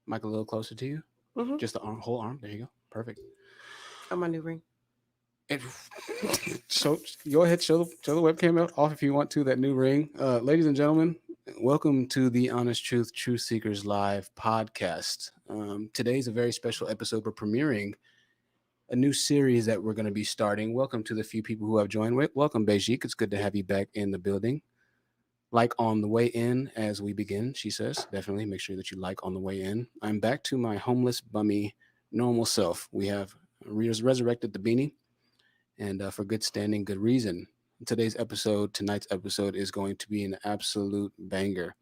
Mic a little closer to you. Mm-hmm. Just the whole arm. There you go. Perfect. On my new ring. And so go ahead, show the webcam off if you want to, that new ring. Ladies and gentlemen, welcome to the Honest Truth Truth Seekers Live podcast. Today's a very special episode. We're premiering a new series that we're going to be starting. Welcome to the few people who have joined. Welcome, Beijik. It's good to have you back in the building. Like on the way in as we begin, she says. Definitely make sure that you like on the way in. I'm back to my homeless, bummy, normal self. We have resurrected the beanie, and for good standing, good reason. Tonight's episode is going to be an absolute banger.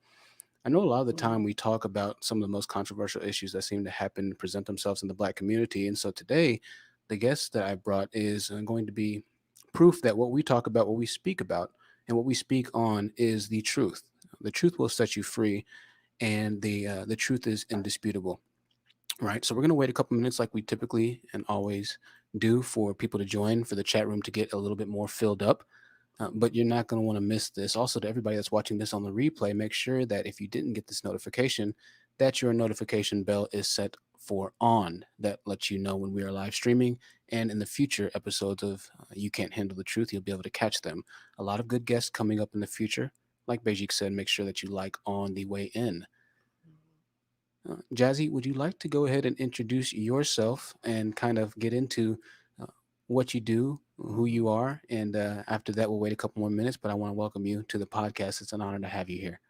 I know a lot of the time we talk about some of the most controversial issues that seem to happen and present themselves in the Black community. And so today, the guest that I brought is going to be proof that what we talk about, what we speak about, and what we speak on is the truth. The truth will set you free, and the truth is indisputable. Right. So we're going to wait a couple minutes like we typically and always do for people to join, for the chat room to get a little bit more filled up. But you're not going to want to miss this. Also, to everybody that's watching this on the replay, make sure that if you didn't get this notification, that your notification bell is set for on. That lets you know when we are live streaming. And in the future episodes of You Can't Handle the Truth, you'll be able to catch them. A lot of good guests coming up in the future. Like Beijik said, make sure that you like on the way in. Jazzy, would you like to go ahead and introduce yourself and kind of get into uh, what you do, who you are, and after that, we'll wait a couple more minutes. But I want to welcome you to the podcast. It's an honor to have you here.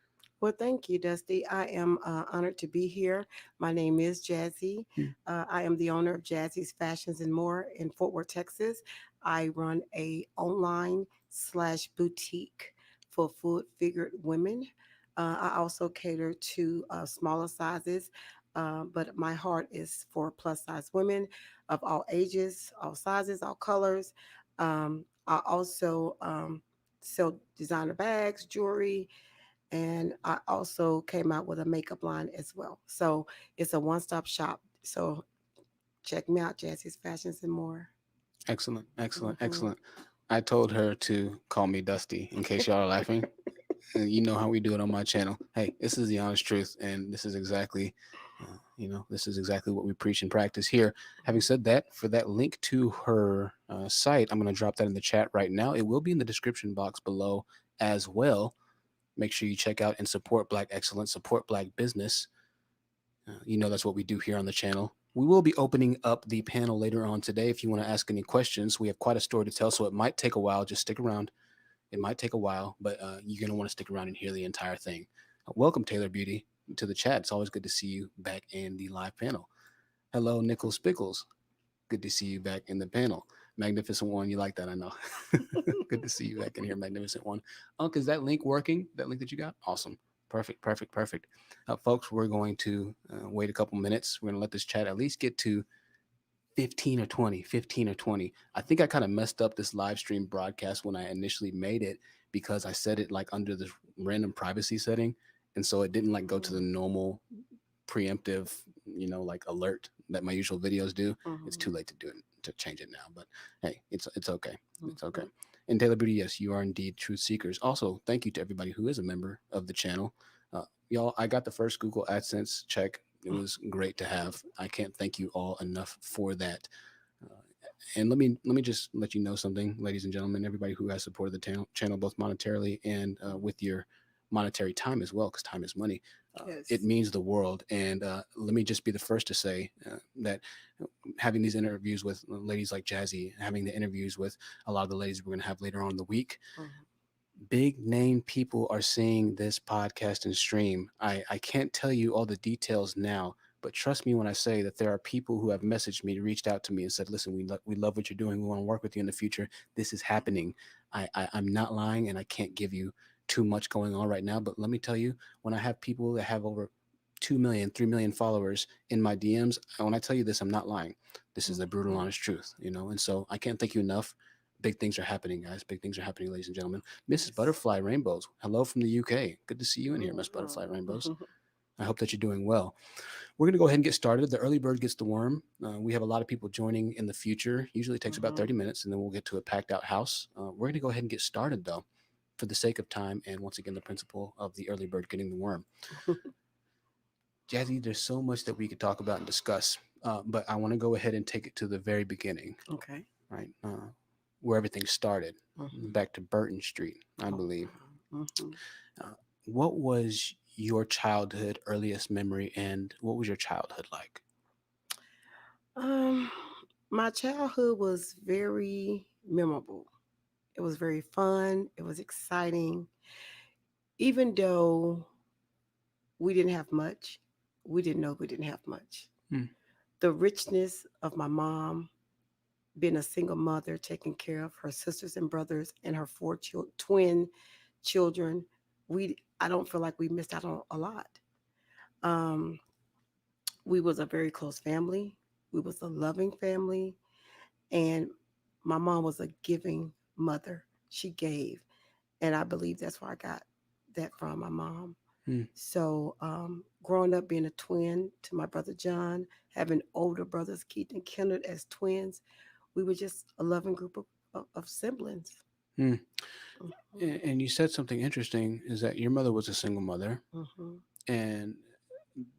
Well, thank you, Dusty. I am honored to be here. My name is Jazzy. Hmm. I am the owner of Jazzy's Fashions and More in Fort Worth, Texas. I run a online slash boutique for full figured women. I also cater to smaller sizes, but my heart is for plus size women of all ages, all sizes, all colors. I also sell designer bags, jewelry, and I also came out with a makeup line as well. So it's a one-stop shop. So check me out, Jazzy's Fashions and More. Excellent, excellent, Hmm. excellent. I told her to call me Dusty in case y'all are laughing. You know how we do it on my channel. Hey, this is the honest truth, and this is exactly, this is exactly what we preach and practice here. Having said that, for that link to her site, I'm going to drop that in the chat right now. It will be in the description box below as well. Make sure you check out and support Black excellence, support Black business. That's what we do here on the channel. We will be opening up the panel later on today. If you want to ask any questions, we have quite a story to tell, so it might take a while. Just stick around. It might take a while, but you're going to want to stick around and hear the entire thing. Welcome, Taylor Beauty, to the chat. It's always good to see you back in the live panel. Hello, Nichols Pickles. Good to see you back in the panel. Magnificent One, you like that, I know. Good to see you back in here, Magnificent One. Unc, is that link working? That link that you got? Awesome. Perfect, perfect, perfect. Folks, we're going to wait a couple minutes. We're going to let this chat at least get to 15 or 20, 15 or 20. I think I kind of messed up this live stream broadcast when I initially made it because I set it like under this random privacy setting. And so it didn't like go to the normal preemptive, like alert that my usual videos do. It's too Hmm. late to do it, to change it now. But hey, it's okay. It's okay. Hmm. And Taylor Beauty, yes, you are indeed truth seekers. Also, thank you to everybody who is a member of the channel. Y'all, I got the first Google AdSense check. It was great to have. I can't thank you all enough for that. Uh, and let me just let you know something, ladies and gentlemen, everybody who has supported the channel both monetarily and with your monetary time as well, because time is money. It Yes. means the world. And let me just be the first to say that having these interviews with ladies like Jazzy, having the interviews with a lot of the ladies we're going to have later on in the week, Hmm. big name people are seeing this podcast and stream. I can't tell you all the details now, but trust me when I say that there are people who have messaged me, reached out to me, and said, "Listen, we love what you're doing. We want to work with you in the future. This is happening." I'm not lying, and I can't give you too much going on right now. But let me tell you, when I have people that have over 2 million, 3 million followers in my DMs, when I tell you this, I'm not lying. This is the brutal, Hmm. honest truth. And so I can't thank you enough. Big things are happening, guys. Big things are happening, ladies and gentlemen. Mrs. Yes. Butterfly Rainbows, hello from the UK. Good to see you in here, Miss Butterfly Rainbows. Hmm. I hope that you're doing well. We're going to go ahead and get started. The early bird gets the worm. We have a lot of people joining in the future. Usually it takes about Hmm. 30 minutes, and then we'll get to a packed out house. We're going to go ahead and get started, though, for the sake of time and once again, the principle of the early bird getting the worm. Jazzy, there's so much that we could talk about and discuss, but I want to go ahead and take it to the very beginning, Okay. right? Where everything started, Hmm. back to Burton Street, I Oh, believe. wow. Hmm. Uh, what was your childhood earliest memory, and what was your childhood like? Um, my childhood was very memorable. It was very fun. It was exciting. Even though we didn't have much, we didn't know we didn't have much. Hmm. The richness of my mom being a single mother, taking care of her sisters and brothers and her four twin children, I don't feel like we missed out on a lot. Um, we was a very close family. We was a loving family, and my mom was a giving mother. She gave, and I believe that's where I got that from my mom. Hmm. So, growing up being a twin to my brother John, having older brothers Keith and Kenneth as twins, we were just a loving group of siblings. Hmm. Mhm, And you said something interesting is that your mother was a single mother. mhm, And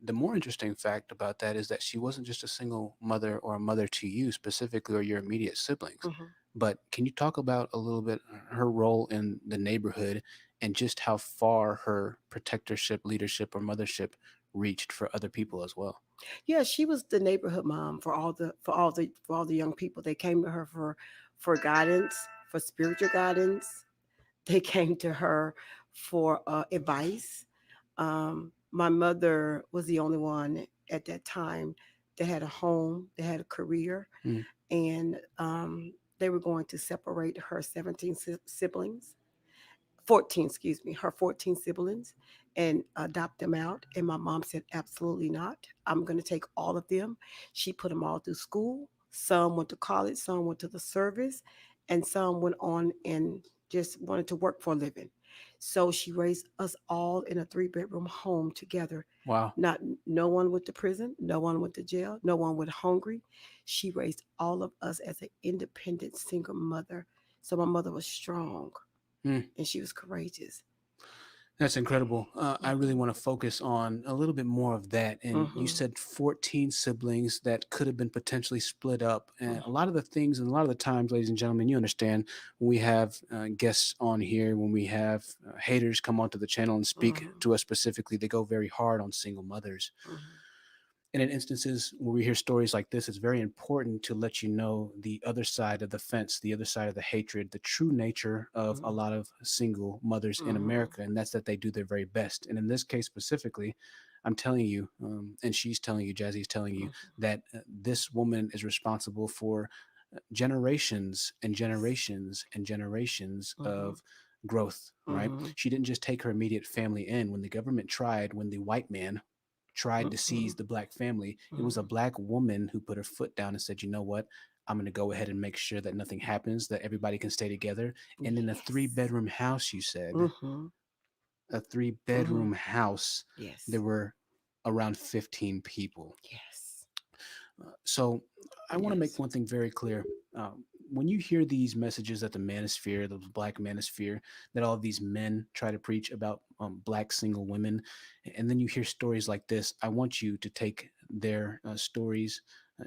the more interesting fact about that is that she wasn't just a single mother or a mother to you specifically or your immediate siblings. mhm. But can you talk about a little bit her role in the neighborhood and just how far her protectorship, leadership, or mothership reached for other people as well? Yeah, she was the neighborhood mom for all the young people. They came to her for guidance, for spiritual guidance. They came to her for advice. My mother was the only one at that time that had a home, that had a career, Mm, and they were going to separate her 17 siblings 14, excuse me, her 14 siblings and adopt them out. And my mom said, absolutely not. I'm going to take all of them. She put them all through school. Some went to college, some went to the service, and some went on and just wanted to work for a living. So she raised us all in a 3 bedroom home together. wow. Not no one went to prison, no one went to jail, no one went hungry. She raised all of us as an independent single mother. So my mother was strong Mm. and she was courageous. That's incredible. I really Mhm. want to focus on a little bit more of that. And you Mhm. said 14 siblings that could have been potentially split up. And a lot Mhm. of the things, and a lot of the times, ladies and gentlemen, you understand when we have guests on here, when we have haters come onto the channel and speak Mhm. to us specifically, they go very hard on single mothers. Mhm. And in instances where we hear stories like this, it's very important to let you know the other side of the fence, the other side of the hatred, the true nature of a Mhm. lot of single mothers in Mhm. America, and that's that they do their very best. And in this case specifically, I'm telling you, and she's telling you, Jazzy is telling you, Mhm. that this woman is responsible for generations and generations and generations Mhm. of growth, right? Mhm. She didn't just take her immediate family in. When the government tried, when the white man tried to seize Mhm. the black family, it was a Mhm. black woman who put her foot down and said, you know what? I'm going to go ahead and make sure that nothing happens, that everybody can stay together. And in a three Yes. bedroom house, you said, Mhm. a three Mhm. bedroom house, there Yes. were around 15 people. Yes. So I want to make Yes. one thing very clear. When you hear these messages at the manosphere, the black manosphere, that all of these men try to preach about black single women, and then you hear stories like this, I want you to take their stories,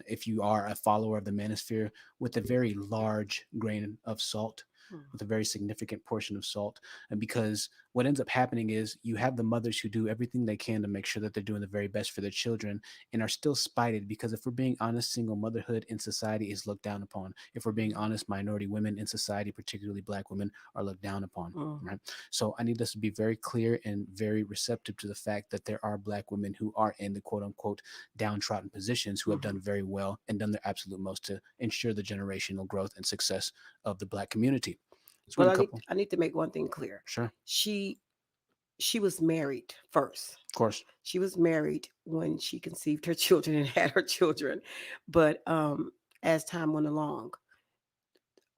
if you are a follower of the manosphere, with a very large grain of salt, Mhm. with a very significant portion of salt. And because what ends up happening is you have the mothers who do everything they can to make sure that they're doing the very best for their children and are still spited because if we're being honest, single motherhood in society is looked down upon. If we're being honest, minority women in society, particularly black women, are looked down upon. Mhm. Right. So I need us to be very clear and very receptive to the fact that there are black women who are in the quote unquote downtrodden positions who have Mhm. done very well and done their absolute most to ensure the generational growth and success of the black community. So we Well, have a couple. I need to make one thing clear. Sure. She she was married first. Of course. She was married when she conceived her children and had her children, but as time went along,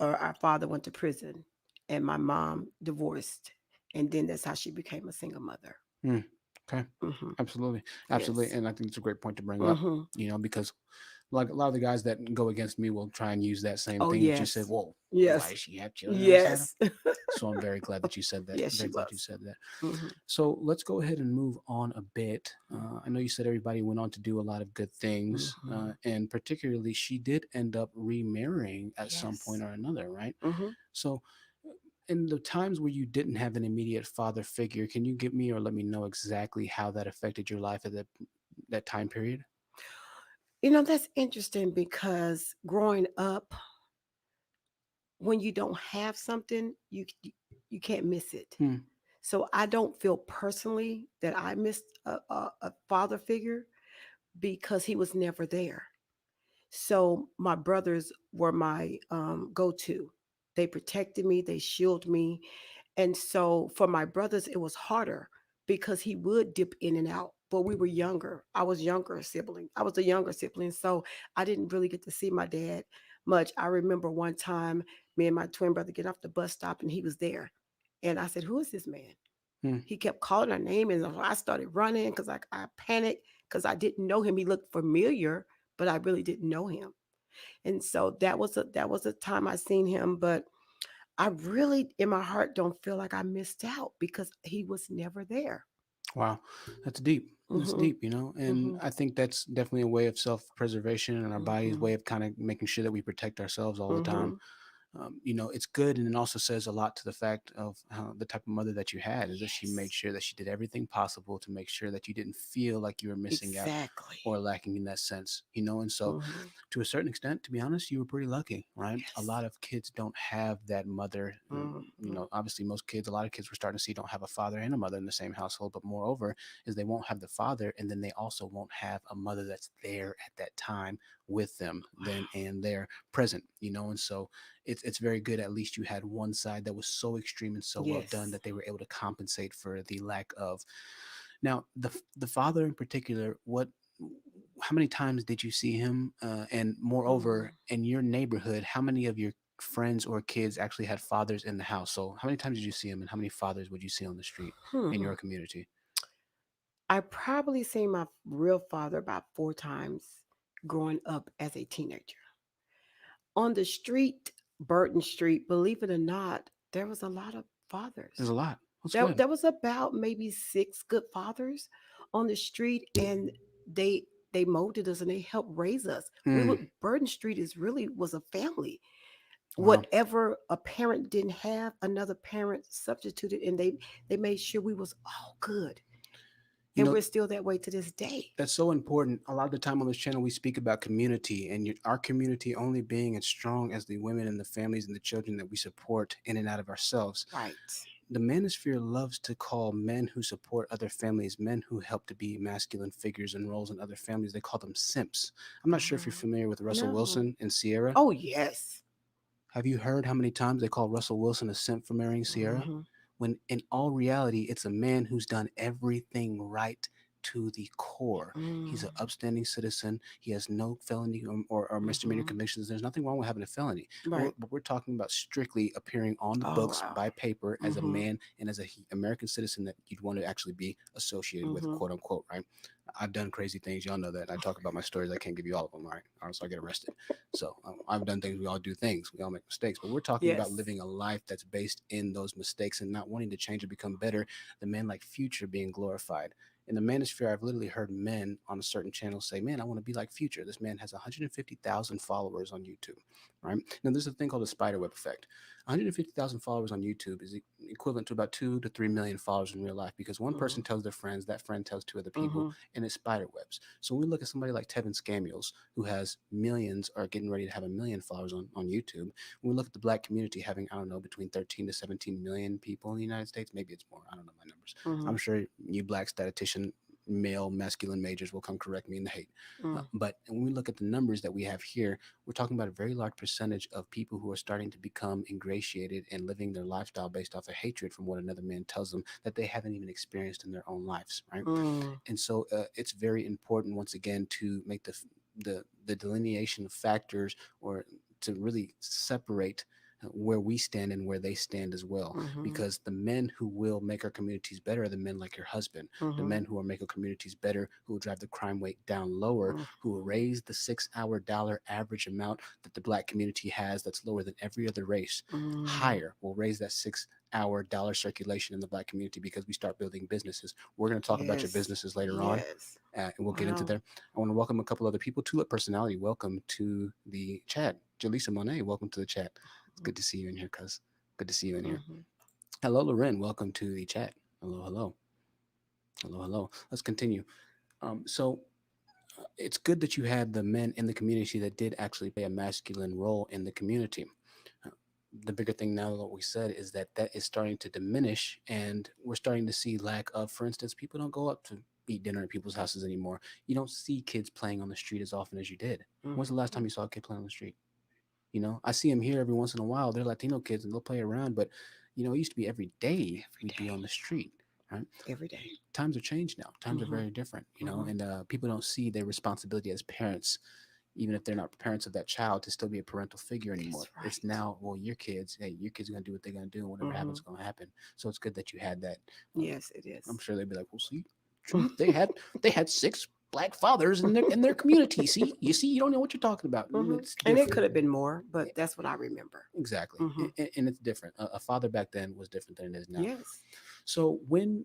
our father went to prison, and my mom divorced, and then that's how she became a single mother. Mm, okay. Hmm. Absolutely. Absolutely. Yes. And I think it's a great point to bring up, Hmm. because like a lot of the guys that go against me will try and use that same Oh thing that you said. yes, Whoa, why yes, does she have children outside of? yes. So I'm very glad that you said that. Yes, she Very glad you was. said that. Hmm. So let's go ahead and move on a bit. I know you said everybody went on to do a lot of good things, Hmm. and particularly she did end up remarrying at some point Yes. or another, right? Hmm. So, in the times where you didn't have an immediate father figure, can you give me or let me know exactly how that affected your life at that time period? That's interesting because growing up, when you don't have something, you can't miss it. Hmm. So I don't feel personally that I missed a father figure because he was never there. So my brothers were my go-to. They protected me, they shielded me. And so for my brothers, it was harder because he would dip in and out. But we were younger. I was younger sibling. I was the younger sibling. So I didn't really get to see my dad much. I remember one time me and my twin brother get off the bus stop and he was there. And I said, "Who is this man?" Hmm. He kept calling our name and I started running because I panicked because I didn't know him. He looked familiar, but I really didn't know him. And so that was a time I seen him, but I really in my heart don't feel like I missed out because he was never there. Wow, that's deep. That's Mhm. deep, you know, and Mhm. I think that's definitely a way of self-preservation and our body's way Mhm. of kind of making sure that we protect ourselves all the time. Mhm. It's good, and it also says a lot to the fact of how the type of mother that you had is that she made Yes. sure that she did everything possible to make sure that you didn't feel like you were missing out Exactly. or lacking in that sense, you know. And so, Mhm. to a certain extent, to be honest, you were pretty lucky, right? A Yes. lot of kids don't have that mother. Mhm. Obviously, most kids, a lot of kids we're starting to see don't have a father and a mother in the same household. But moreover, is they won't have the father, and then they also won't have a mother that's there at that time with them, then Wow. and they're present, you know. And so, it's very good. At least you had one side that was so extreme and so well done Yes. that they were able to compensate for the lack of. Now, the father in particular, what how many times did you see him? And moreover, Mm. in your neighborhood, how many of your friends or kids actually had fathers in the house? So, how many times did you see him, and how many fathers would you see on the street in Hmm. your community? I probably seen my real father about 4 times growing up as a teenager. On the street, Burton Street, believe it or not, there was a lot of There's fathers. a lot. That's There, good. there was about maybe 6 good fathers on the street, and they molded us and they helped raise us. We Hmm. would Burton Street is really was a family. Wow. Whatever a parent didn't have, another parent substituted, and they made sure we was all good. You And know, we're still that way to this day. that's so important. A lot of the time on this channel, we speak about community and our community only being as strong as the women and the families and the children that we support in and out of ourselves. Right. The manosphere loves to call men who support other families, men who help to be masculine figures and roles in other families, they call them simps. I'm not sure if you're Mhm. familiar with Russell No. Wilson and Sierra. Oh yes. Have you heard how many times they call Russell Wilson a simp for marrying Sierra? Hmm. When in all reality, it's a man who's done everything right to the core. He's an Mm. upstanding citizen. He has no felony or misdemeanor Hmm. convictions. There's nothing wrong with having a felony. Right. But we're talking about strictly appearing on the Oh books wow. by paper as a Hmm. man and as an American citizen that you'd want to actually be associated with, Hmm. quote unquote, right? I've done crazy things. Y'all know that. I talk about my stories. I can't give you all of them, right? Or else I get arrested. So I've done things. We all do things. We all make mistakes. But we're talking about Yes. living a life that's based in those mistakes and not wanting to change or become better. The man like Future being glorified. In the manosphere, I've literally heard men on a certain channel say, "Man, I want to be like Future." This man has 150,000 followers on YouTube. Right now, there's a thing called the spiderweb effect. 150,000 followers on YouTube is equivalent to about 2 to 3 million followers in real life because one person Mm. tells their friends, that friend tells two other people, Hmm. and it spider webs. So when we look at somebody like Tevin Scamiels, who has millions or getting ready to have 1 million followers on YouTube, when we look at the black community having, I don't know, between 13 to 17 million people in the United States, maybe it's more, I don't know my numbers. Hmm. I'm sure you black statistician male masculine majors will come correct me in the hate. Mm. But when we look at the numbers that we have here, we're talking about a very large percentage of people who are starting to become ingratiated and living their lifestyle based off of hatred from what another man tells them that they haven't even experienced in their own lives, right? Mm. And so it's very important once again to make the delineation of factors or to really separate where we stand and where they stand as well. Mhm. Because the men who will make our communities better are the men like your husband, the Mhm. men who will make our communities better, who will drive the crime rate down lower, who will Mhm. raise the 6 hour dollar average amount that the black community has that's lower than every other race Mm. higher. We'll raise that 6 hour dollar circulation in the black community because we start building businesses. We're going to talk about your Yes. businesses later on. Yes. And we'll get into Wow. there. I want to welcome a couple other people. Tulip Personality, welcome to the chat. Jaleesa Monet, welcome to the chat. It's good to see you in here, cuz. Good to see you in here. Mhm. Hello, Loren. Welcome to the chat. Hello, hello, hello, hello. Let's continue. So it's good that you had the men in the community that did actually play a masculine role in the community. Uh, The bigger thing now that we said is that that is starting to diminish, and we're starting to see lack of, for instance, people don't go up to eat dinner at people's houses anymore. You don't see kids playing on the street as often as you did. When's the last time Mhm. you saw a kid playing on the street? I see them here every once in a while. They're Latino kids and they'll play around, but it used to be every day Every we'd be day. on the street, right? Every day. Times are changed now. Times are Mhm. very different, Mhm. and people don't see their responsibility as parents, even if they're not parents of that child, to still be a parental figure That's anymore. It's right. now, well, your kids, hey, your kids are gonna do what they're gonna do, and whatever happens Mhm. is gonna happen. So it's good that you had that. Um, Yes, it I'm is. sure they'd be like, well, see, truth, they had six black fathers in their community. See, you don't know what you're talking about. Mhm. It's And it different. could have been more, but that's what I remember. Exactly, Mhm. and it's different. A father back then was different than it is now. Yes. So when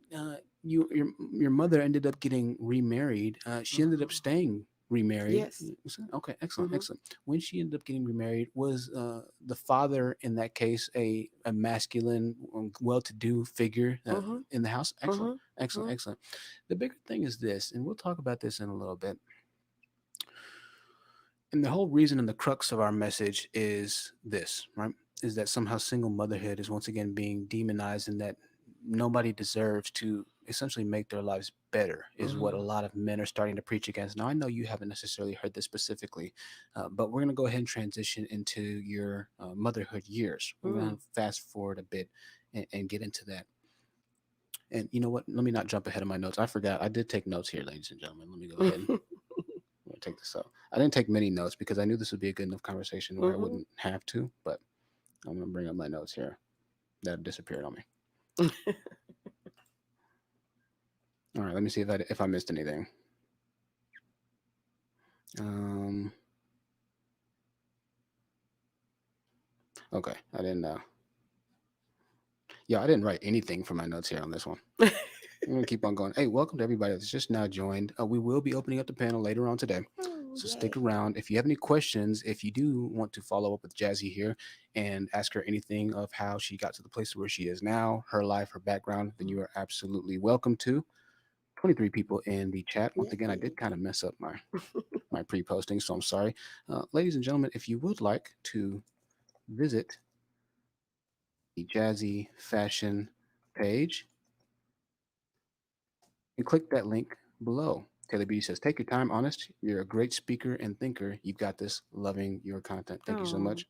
your mother ended up getting remarried, she ended up Mhm. staying remarried. Yes. Okay, excellent, Mhm. excellent. When she ended up getting remarried, was the father in that case a masculine, well-to-do figure Mhm. in the house? Excellent, Mhm. excellent, Mhm. excellent. The bigger thing is this, and we'll talk about this in a little bit. And the whole reason and the crux of our message is this, right? Is that somehow single motherhood is once again being demonized, and that nobody deserves to essentially make their lives better, is what a Mhm. lot of men are starting to preach against. Now, I know you haven't necessarily heard this specifically, but we're going to go ahead and transition into your motherhood years. We're going Mm. to fast forward a bit and get into that. And you know what? Let me not jump ahead of my notes. I forgot. I did take notes here, ladies and gentlemen. Let me go ahead. I'm gonna take this out. I didn't take many notes because I knew this would be a good enough conversation where I Mhm. wouldn't have to. But I'm gonna bring up my notes here that have disappeared on me. All right, let me see if I missed anything. Um, okay, I didn't. Yeah, I didn't write anything for my notes here on this one. I'm gonna keep on going. Hey, welcome to everybody that's just now joined. We will be opening up the panel later on today, Oh, so stick yay. around. If you have any questions, if you do want to follow up with Jazzy here and ask her anything of how she got to the place where she is now, her life, her background, then you are absolutely welcome to. 23 people in the chat. Once again, I Yay. did kind of mess up my pre-posting, so I'm sorry. Ladies and gentlemen, if you would like to visit the Jazzy Fashion page, and click that link below. Taylor Beauty says, take your time, honest. You're a great speaker and thinker. You've got this. Loving your content. Thank you so Oh, much.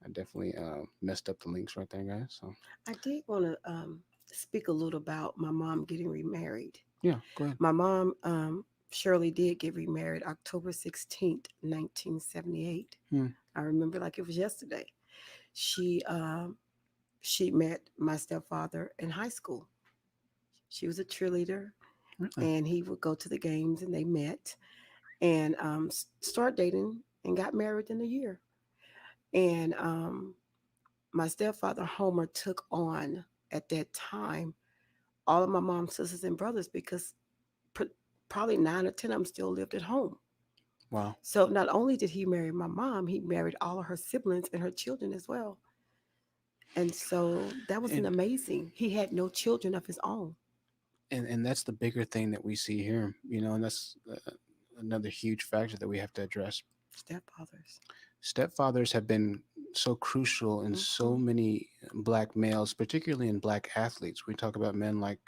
I definitely messed up the links right there, guys. So, I did want to speak a little about my mom getting remarried. yeah, go ahead. My mom, Shirley, did get remarried October 16th, 1978. Hmm. I remember like it was yesterday. She she met my stepfather in high school. She was a cheerleader, Really? and he would go to the games, and they met and start dating and got married in a year. And my stepfather Homer took on at that time all of my mom's sisters and brothers because pr- probably 9 or 10 of them still lived at home. Wow. So not only did he marry my mom, he married all of her siblings and her children as well. And so that was an And amazing. He had no children of his own. and that's the bigger thing that we see here, and that's another huge factor that we have to address. Stepfathers. Stepfathers have been so crucial in so Hmm. many black males, particularly in black athletes. We talk about men like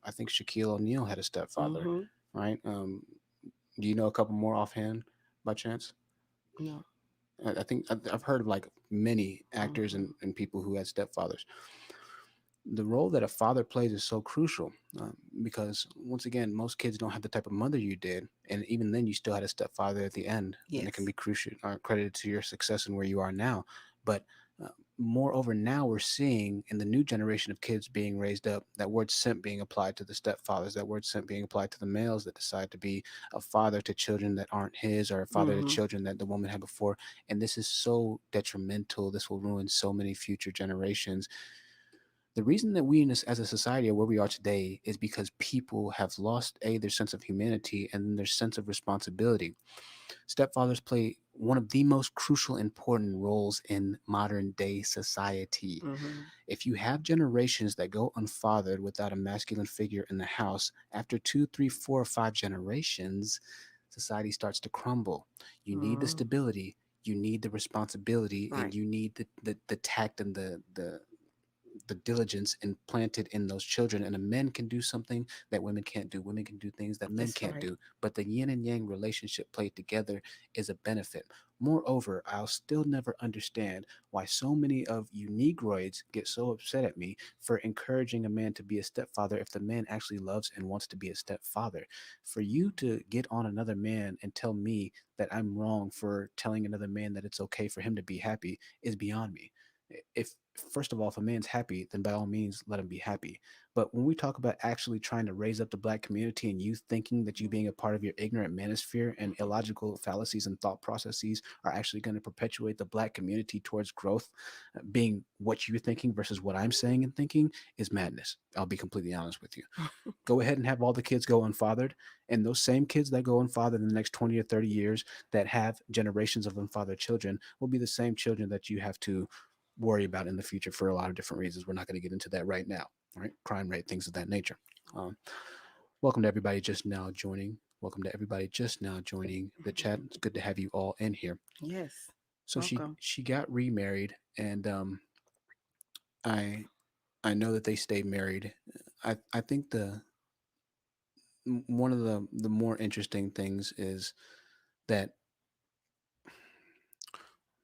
I think Shaquille O'Neal had a stepfather, Hmm. right? Do you know a couple more offhand by chance? No. I think I've heard of like many actors Hmm. and people who had stepfathers. The role that a father plays is so crucial because once again, most kids don't have the type of mother you did, and even then, you still had a stepfather at the end, and it can Yes. be crucial, credited to your success and where you are now. But moreover, now we're seeing in the new generation of kids being raised up that word simp being applied to the stepfathers, that word simp being applied to the males that decide to be a father to children that aren't his, or a father to Mm-hmm. children that the woman had before. And this is so detrimental. This will ruin so many future generations. The reason that we as a society are where we are today is because people have lost their sense of humanity and their sense of responsibility. Stepfathers play one of the most crucial, important roles in modern day society. Mm-hmm. If you have generations that go unfathered without a masculine figure in the house, after two, three, 4 or 5 generations, society starts to crumble. You need the Mm-hmm. stability, you need the responsibility, and Right. you need the tact and the diligence implanted in those children. And a men can do something that women can't do. Women can do things that men That's can't right. do. But the yin and yang relationship played together is a benefit. Moreover, I'll still never understand why so many of you Negroids get so upset at me for encouraging a man to be a stepfather if the man actually loves and wants to be a stepfather. For you to get on another man and tell me that I'm wrong for telling another man that it's okay for him to be happy is beyond me. If first of all, if a man's happy, then by all means let him be happy. But when we talk about actually trying to raise up the black community and you thinking that you being a part of your ignorant manosphere and illogical fallacies and thought processes are actually going to perpetuate the black community towards growth, being what you're thinking versus what I'm saying and thinking is madness. I'll be completely honest with you. Go ahead and have all the kids go unfathered, and those same kids that go unfathered in the next 20 or 30 years that have generations of unfathered children will be the same children that you have to worry about in the future for a lot of different reasons. We're not going to get into that right now. All right, crime rate, things of that nature. Um, welcome to everybody just now joining. Welcome to everybody just now joining the chat. It's good to have you all in here. Yes. So she Welcome. she got remarried, and I I know that they stayed married. I think one of the more interesting things is that,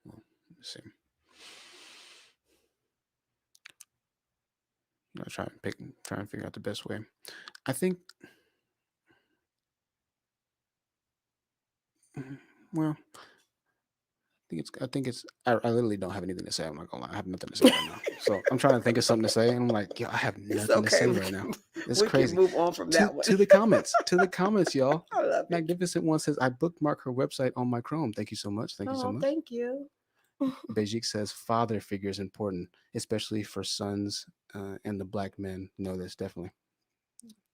well, let's see. I'm try and figure out the best way. I think, well, I think it's I literally don't have anything to say. I'm not gonna lie. I have nothing to say right now. So I'm trying to think of something to say, and I'm like, yo, I have It's nothing to okay. say right now. It's We can crazy. move on from To that one. to the comments. To the comments, y'all. I love it. Magnificent One says, I bookmark her website on my Chrome. Thank you so much. Thank you so Oh, much. thank you. Bejik says, father figure is important, especially for sons, and the black men know this. Definitely.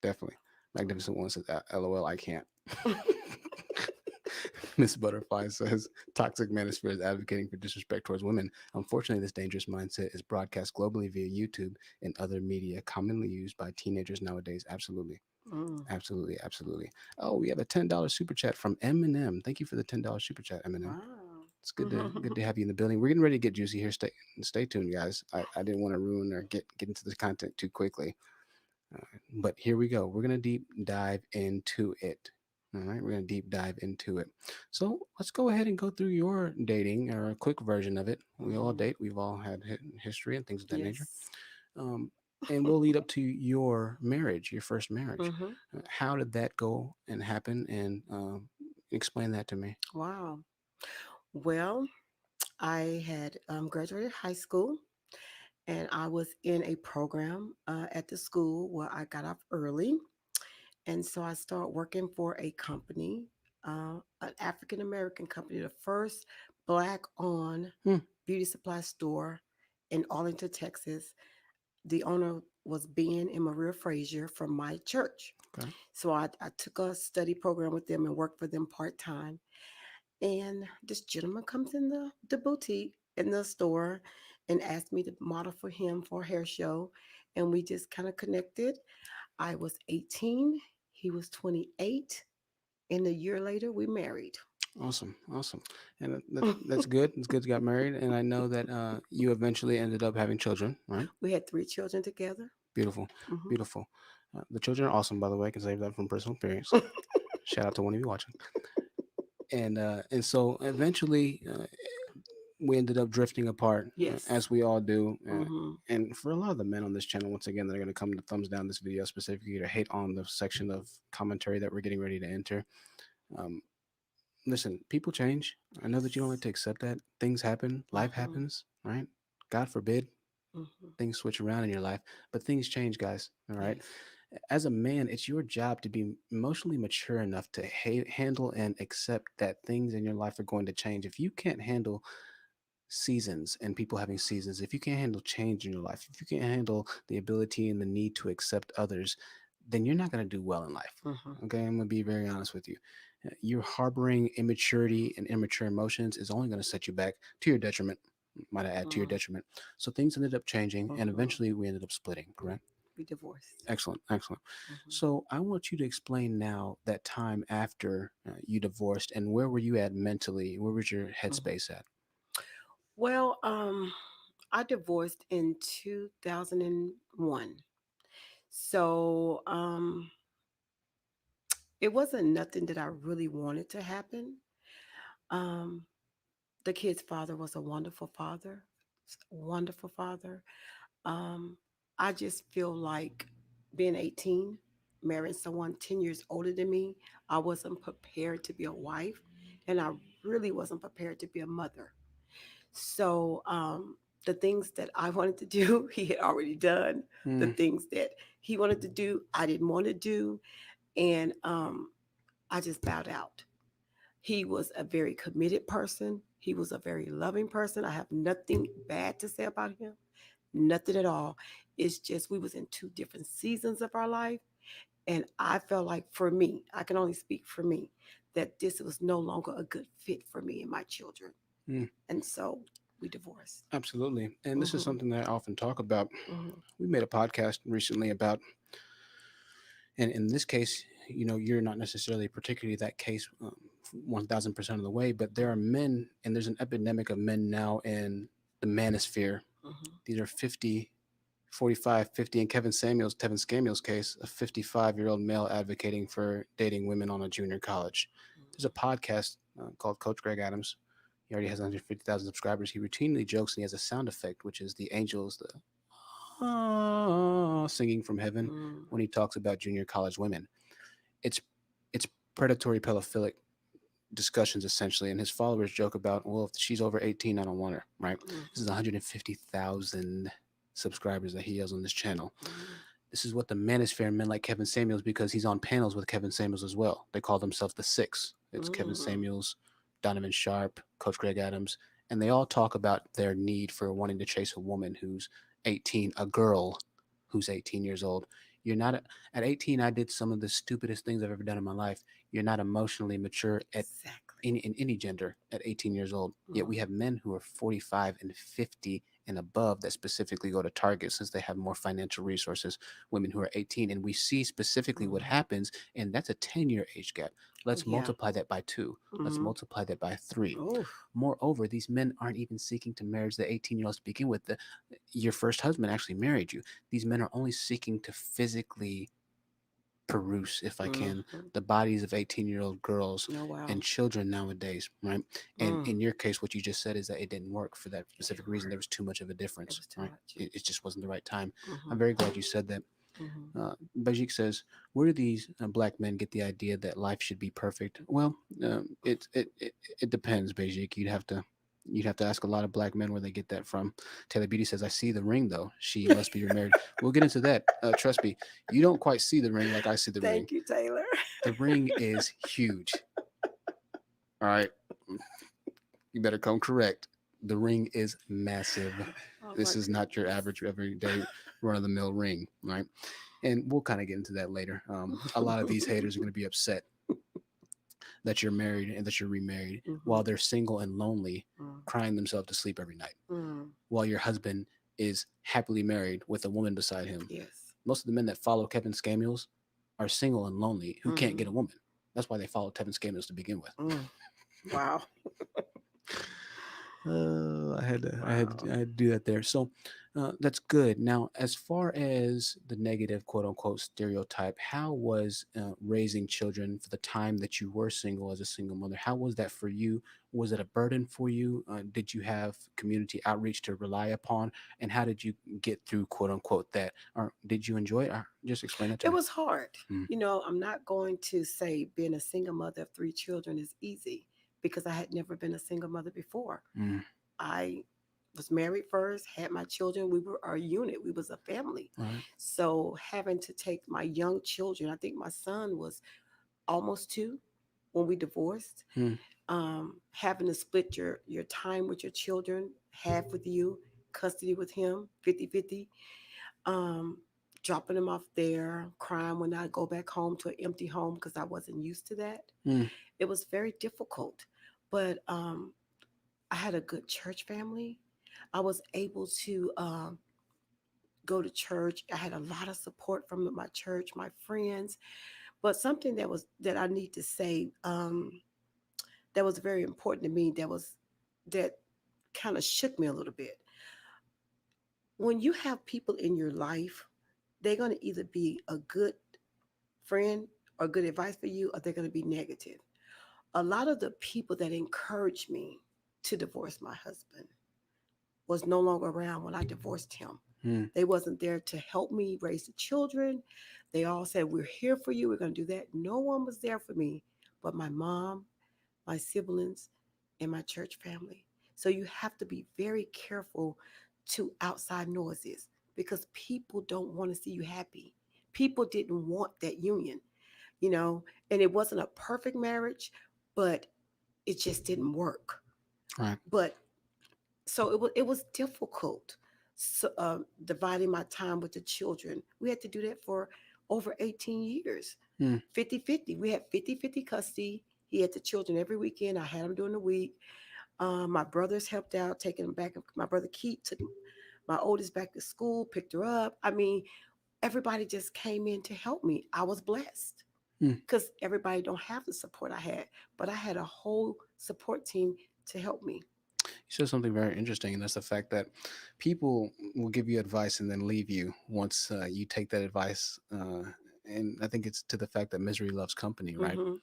Definitely. Magnificent One says, LOL, I can't. Miss Butterfly says, toxic manosphere is advocating for disrespect towards women. Unfortunately, this dangerous mindset is broadcast globally via YouTube and other media commonly used by teenagers nowadays. Absolutely. Mm. Absolutely. Absolutely. Oh, we have a $10 super chat from Eminem. Thank you for the $10 super chat, Eminem. Wow. It's good to have you in the building. We're getting ready to get juicy here. Stay tuned, guys. I didn't want to ruin or get into the content too quickly. But here we go. We're gonna deep dive into it. All right, we're gonna deep dive into it. So let's go ahead and go through your dating or a quick version of it. We all Mhm. date. We've all had history and things of that nature. Yes. Um, and we'll lead up to your marriage, your first marriage. Hmm. How did that go and happen? And explain that to me. Wow. Well, I had graduated high school and I was in a program at the school where I got off early. And so I started working for a company, an African American company, the first black owned Hmm. beauty supply store in Arlington, Texas. The owner was Ben and Maria Frazier from my church. Okay. So I took a study program with them and worked for them part time. And this gentleman comes in the boutique in the store and asked me to model for him for a hair show. And we just kind of connected. I was 18, he was 28, and a year later we married. Awesome, awesome, and that's good. It's good you got married, and I know that you eventually ended up having children, right? We had 3 children together. Beautiful, Hmm. beautiful. The children are awesome, by the way. I can save that from personal experience. Shout out to one of you watching. And so eventually, we ended up drifting apart, Yes. as we all do. Hmm. And for a lot of the men on this channel, once again, that are going to come to thumbs down this video specifically to hate on the section of commentary that we're getting ready to enter. Um, listen, people change. I know that you don't like to accept that. Things happen, life Mm-hmm. happens, right? God forbid Mm-hmm. things switch around in your life, but things change, guys. All right. Yes. As a man, it's your job to be emotionally mature enough to handle and accept that things in your life are going to change. If you can't handle seasons and people having seasons, if you can't handle change in your life, if you can't handle the ability and the need to accept others, then you're not going to do well in life. Mm-hmm. Okay, I'm going to be very honest with you. You harboring immaturity and immature emotions is only going to set you back to your detriment. Might I add, to your detriment. So things ended up changing, and Mm-hmm. eventually we ended up splitting. Correct? We divorced. Excellent, excellent. Mm-hmm. So I want you to explain now that time after you divorced, and where were you at mentally? Where was your Mm-hmm. headspace at? Well, I divorced in 2001. So, it wasn't nothing that I really wanted to happen. Um, the kid's father was a wonderful father, wonderful father. Um, I just feel like being 18, marrying someone 10 years older than me, I wasn't prepared to be a wife, and I really wasn't prepared to be a mother. So, the things that I wanted to do, he had already done. The Mm, things that he wanted to do, I didn't want to do. And I just bowed out. He was a very committed person. He was a very loving person. I have nothing bad to say about him, nothing at all. It's just we was in two different seasons of our life, and I felt like for me, I can only speak for me, that this was no longer a good fit for me and my children, mm, and so we divorced. absolutely. And this is Hmm. something that I often talk about. Hmm. We made a podcast recently about, and in this case, you're not necessarily particularly that case 1000% of the way, but there are men, and there's an epidemic of men now in the manosphere. Hmm. These are 50, 45, 50. In Tevin Samuel's case, a 55-year-old male advocating for dating women on a junior college. There's a podcast called Coach Greg Adams. He already has 150,000 subscribers. He routinely jokes, and he has a sound effect, which is the angels, the singing from heaven Hmm. when he talks about junior college women. It's it's predatory pedophilic discussions essentially, and his followers joke about, well, if she's over 18, I don't want her. Right? This is Hmm. 150,000 subscribers that he has on this channel. Hmm. This is what the manosphere men like Kevin Samuels, because he's on panels with Kevin Samuels as well. They call themselves the Six. It's Kevin Hmm. Samuels, Donovan Sharp, Coach Greg Adams, and they all talk about their need for wanting to chase a woman who's 18, a girl who's 18 years old. You're not at 18. I did some of the stupidest things I've ever done in my life. You're not emotionally mature at Exactly. in any gender at 18 years old. Yet we Hmm. have men who are 45 and 50 and above that specifically go to Target since they have more financial resources. Women who are 18, and we see specifically what Hmm. happens, and that's a 10-year age gap. Oh Let's yeah. multiply that by two. Let's Hmm. multiply that by three. Oh. Moreover, these men aren't even seeking to marry the 18-year-olds to begin with. Your first husband actually married you. These men are only seeking to physically peruse, if I can, Hmm. the bodies of 18-year-old girls Oh wow. and children nowadays, right? And Mm. in your case, what you just said is that it didn't work for that It specific didn't reason. work. There was too much of a It difference, was too right? much. It just wasn't the right time. Hmm. I'm very glad you said that. Hmm. Bajik says, "Where do these black men get the idea that life should be perfect?" Well, it depends, Bajik. You'd have to ask a lot of black men where they get that from. Taylor Beauty says, "I see the ring, though. She must be remarried." We'll get into that. Trust me, you don't quite see the ring like I see the ring. Thank you, Taylor. The ring is huge. All right, you better come correct. The ring is massive. Oh my This is not your goodness. average everyday run of the mill ring, right? And we'll kind of get into that later. A lot of these haters are going to be upset that you're married and that you're remarried while Hmm. they're single and lonely, Mm. crying themselves to sleep every night, Mm. while your husband is happily married with a woman beside him. Yes. Most of the men that follow Kevin Samuels are single and lonely who can't Hmm. get a woman. That's why they follow Kevin Samuels to begin with. Mm. Wow. I Wow. had to do that there. So that's good. Now, as far as the negative quote unquote stereotype, how was raising children for the time that you were single as a single mother? How was that for you? Was it a burden for you? Did you have community outreach to rely upon? And how did you get through quote unquote that? Or did you enjoy it? Or just explain that to It me. was hard. Mm, I'm not going to say being a single mother of three children is easy because I had never been a single mother before. mm, I was married first, had my children. We were our unit. We was a family. right. So having to take my young children, I think my son was almost 2 when we divorced. Mm, Having to split your time with your children, half with you, custody with him, 50-50. Um, Dropping them off there, crying when I go back home to an empty home because I wasn't used to that. mm, It was very difficult. But I had a good church family. I was able to go to church. I had a lot of support from my church, my friends. But something that I need to say that was very important to me. That kind of shook me a little bit. When you have people in your life, they're going to either be a good friend or good advice for you, or they're going to be negative. A lot of the people that encouraged me to divorce my husband was no longer around when I divorced him. mm, They wasn't there to help me raise the children. They all said, "We're here for you. We're going to do that." No one was there for me but my mom, my siblings, and my church family. So you have to be very careful to outside noises because people don't want to see you happy. People didn't want that union, and it wasn't a perfect marriage, but it just didn't work. right. But so it was difficult. So, dividing my time with the children. We had to do that for over 18 years. Mm, 50-50. We had 50-50 custody. He had the children every weekend. I had them during the week. My brothers helped out, taking them back. My brother Keith took my oldest back to school, picked her up. I mean, everybody just came in to help me. I was blessed mm. because everybody don't have the support I had, but I had a whole support team to help me. You said something very interesting, and that's the fact that people will give you advice and then leave you once you take that advice. And I think it's to the fact that misery loves company, right? Hmm.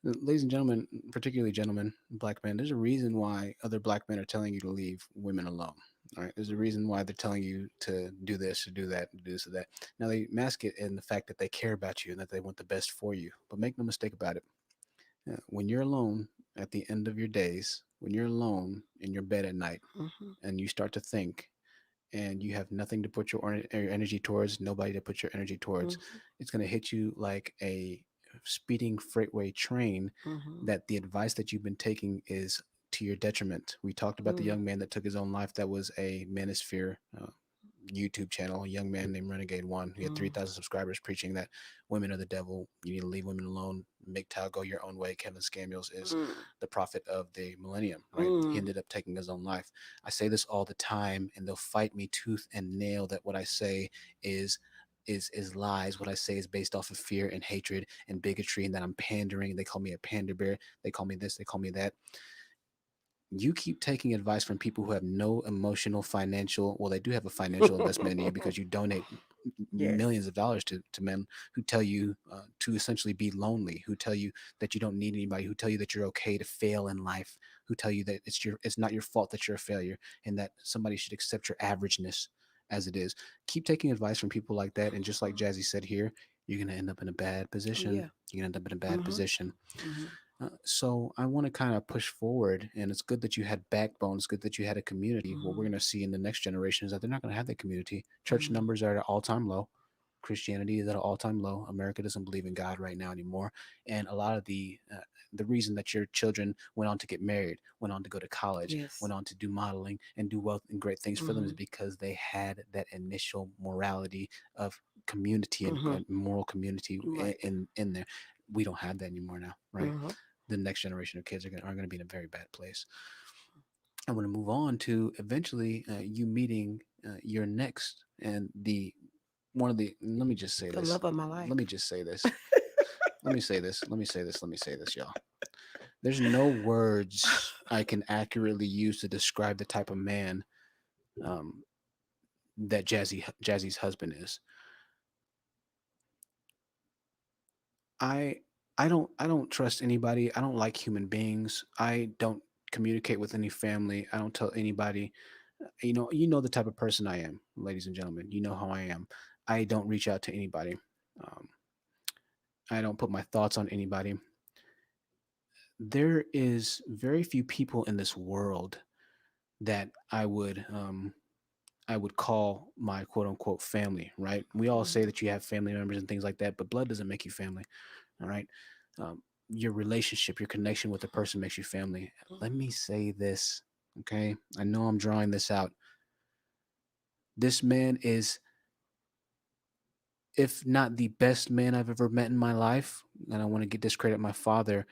Ladies and gentlemen, particularly gentlemen, black men, there's a reason why other black men are telling you to leave women alone. All right. There's a reason why they're telling you to do this, to do that, to do this, or that. Now, they mask it in the fact that they care about you and that they want the best for you. But make no mistake about it. When you're alone at the end of your days, when you're alone in your bed at night Hmm. and you start to think and you have nothing to put your energy towards, nobody to put your energy towards, Hmm. it's going to hit you like a speeding freightway train Hmm. that the advice that you've been taking is to your detriment. We talked about the Hmm. young man that took his own life. That was a Manosphere YouTube channel, a young man named Renegade One. He had Hmm. 3,000 subscribers preaching that women are the devil. You need to leave women alone. MGTOW, go your own way. Kevin Samuels is the prophet of the millennium, right? He Mm. ended up taking his own life. I say this all the time, and they'll fight me tooth and nail that what I say is is lies. What I say is based off of fear and hatred and bigotry, and that I'm pandering. They call me a pander bear. They call me this. They call me that. You keep taking advice from people who have no emotional, financial, well, they do have a financial investment in you because you donate Yes. millions of dollars to men who tell you to essentially be lonely, who tell you that you don't need anybody, who tell you that you're okay to fail in life, who tell you that it's not your fault that you're a failure and that somebody should accept your averageness as it is. Keep taking advice from people like that, and just like Jazzy said here, you're going to end up in a bad Oh position. yeah. You're going to end up in a bad Hmm. position. Hmm. So I want to kind of push forward, and it's good that you had backbone. It's good that you had a community. What we're Hmm. going to see in the next generation is that they're not going to have that community. Church Hmm. numbers are at an all-time low. Christianity is at an all-time low. America doesn't believe in God right now anymore, and a lot of the reason that your children went on to get married, went on to go to college, Yes. went on to do modeling and do well and great things for them is Hmm. because they had that initial morality of community Hmm. and moral community Right. in there. We don't have that anymore now, right? Hmm. The next generation of kids are going to be in a very bad place. I want to move on to eventually you meeting your next and the one of the. Let me just say The this. love of my life. Let me just say this. Let me say this. Let me say this. Let me say this, y'all. There's no words. I can accurately use to describe the type of man um, that Jazzy's husband is. I I don't trust anybody. I don't like human beings. I don't communicate with any family. I don't tell anybody. You know the type of person I am, ladies and gentlemen. You know how I am. I don't reach out to anybody. Um, I don't put my thoughts on anybody. There is very few people in this world that I would call my quote unquote family, right? We all say that you have family members and things like that, but blood doesn't make you family, all right? Um, your relationship, your connection with the person makes you family. Let me say this, okay? I know I'm drawing this out. This man is, if not the best man I've ever met in my life, and I want to get discredit my father,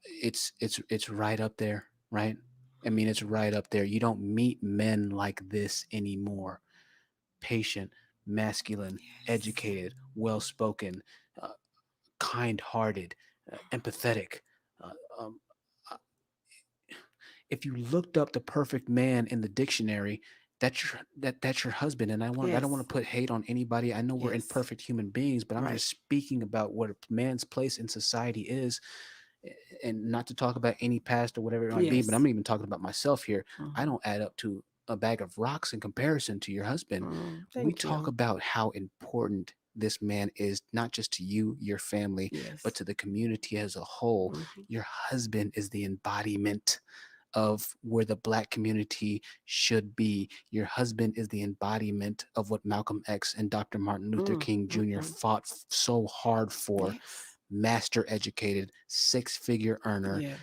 it's right up there, right? I mean, it's right up there. You don't meet men like this anymore. Patient, masculine, Yes. educated, well spoken, uh, kind hearted, empathetic. Uh, um, uh, if you looked up the perfect man in the dictionary, that's your husband. And I don't want Yes. to put hate on anybody. I know we're Yes. imperfect human beings, but I'm Right. just speaking about what a man's place in society is, and not to talk about any past or whatever it might be, but Yes. I'm even talking about myself here. I Mm-hmm. don't add up to a bag of rocks in comparison to your husband. We Thank talk you. about how important this man is, not just to you, your family, but Yes. to the community as a whole. Mm-hmm. Your husband is the embodiment of where the black community should be. Your husband is the embodiment of what Malcolm X and Dr. Martin Luther King Jr. Mm-mm. fought so hard for. Yes. Master educated, six-figure earner, Yeah.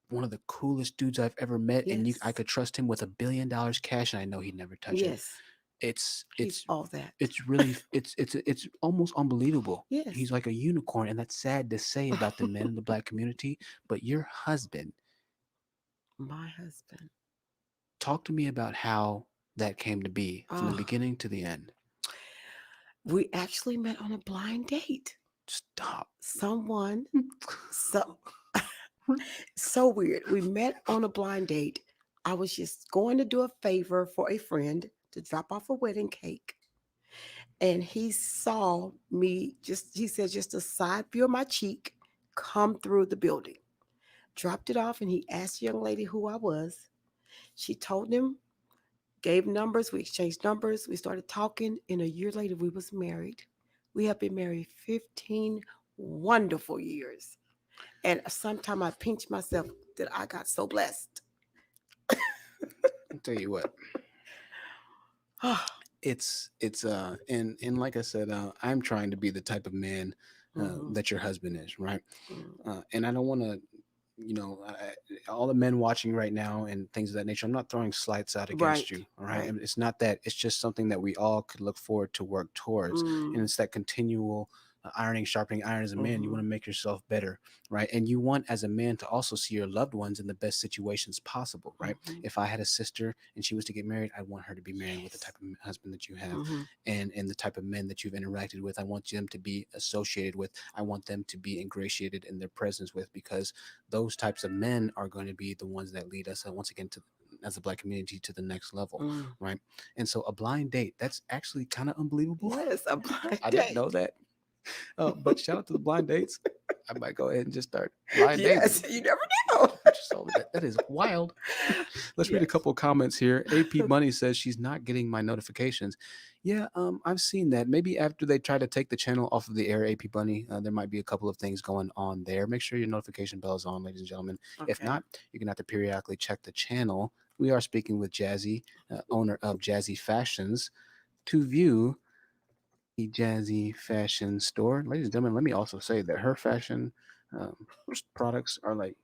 one of the coolest dudes I've ever met, and I Yes. could trust him with $1 billion cash, and I know he'd never touch it. Yes. It's He's it's all that. it's really it's almost unbelievable. Yes. He's like a unicorn, and that's sad to say about the men in the black community. But your husband, My husband. talk to me about how that came to be from the Oh, beginning to the end. we actually met on a blind date. Stop. Someone, so so weird. We met on a blind date. I was just going to do a favor for a friend to drop off a wedding cake. And he saw me he said, just a side view of my cheek come through the building. Dropped it off and he asked the young lady who I was. She told him, gave numbers, we exchanged numbers, we started talking, and a year later we was married. We have been married 15 wonderful years. And sometimes I pinch myself that I got so blessed. I'll tell you what. And like I said, I'm trying to be the type of man Mm-hmm. that your husband is, right? Mm. And I don't want to, all the men watching right now and things of that nature. I'm not throwing slights out against Right, you, all right? right. And it's not that. It's just something that we all could look forward to work towards, and Mm. it's that continual ironing, sharpening iron. As a man, you Mm-hmm. want to make yourself better, right? And you want, as a man, to also see your loved ones in the best situations possible, right? Mm-hmm. If I had a sister and she was to get married, I want her to be married with the Yes. type of husband that you have, Mm-hmm. and the type of men that you've interacted with. I want them to be associated with. I want them to be ingratiated in their presence with, because those types of men are going to be the ones that lead us, once again, to, as a black community, to the next level, Mm. right? And so a blind date, that's actually kind of unbelievable. Yes, a blind I didn't know date. that. But shout out to the blind dates. I might go ahead and just start blind dating. Yes, you never know. Just so that is wild. Let's read a Yes. couple of comments here. AP Money says she's not getting my notifications. Yeah, I've seen that. Maybe after they try to take the channel off of the air, AP Bunny, there might be a couple of things going on there. Make sure your notification bell is on, ladies and gentlemen. If Okay. not, you're gonna have to periodically check the channel. We are speaking with Jazzy, owner of Jazzy Fashions, to view the Jazzy Fashion store. Ladies and gentlemen, let me also say that her fashion um, products are like,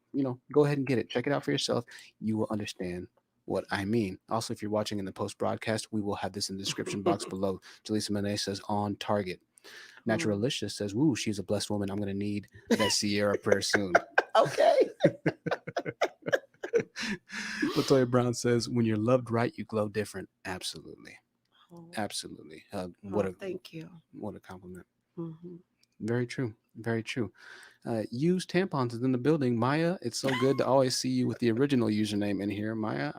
go ahead and get it. Check it out for yourself. You will understand what I mean. Also, if you're watching in the post broadcast, we will have this in the description box below. Jaleesa Monet says on target. Mm. Naturalicious says, woo, she's a blessed woman. I'm going to need that Sierra prayer soon. Okay. Latoya Brown says, when you're loved right, you glow different. Absolutely. Oh, Absolutely. oh, thank you. What a compliment. Hmm. Very true. Very true. Used tampons is in the building. Maya, it's so good to always see you with the original username in here. Maya,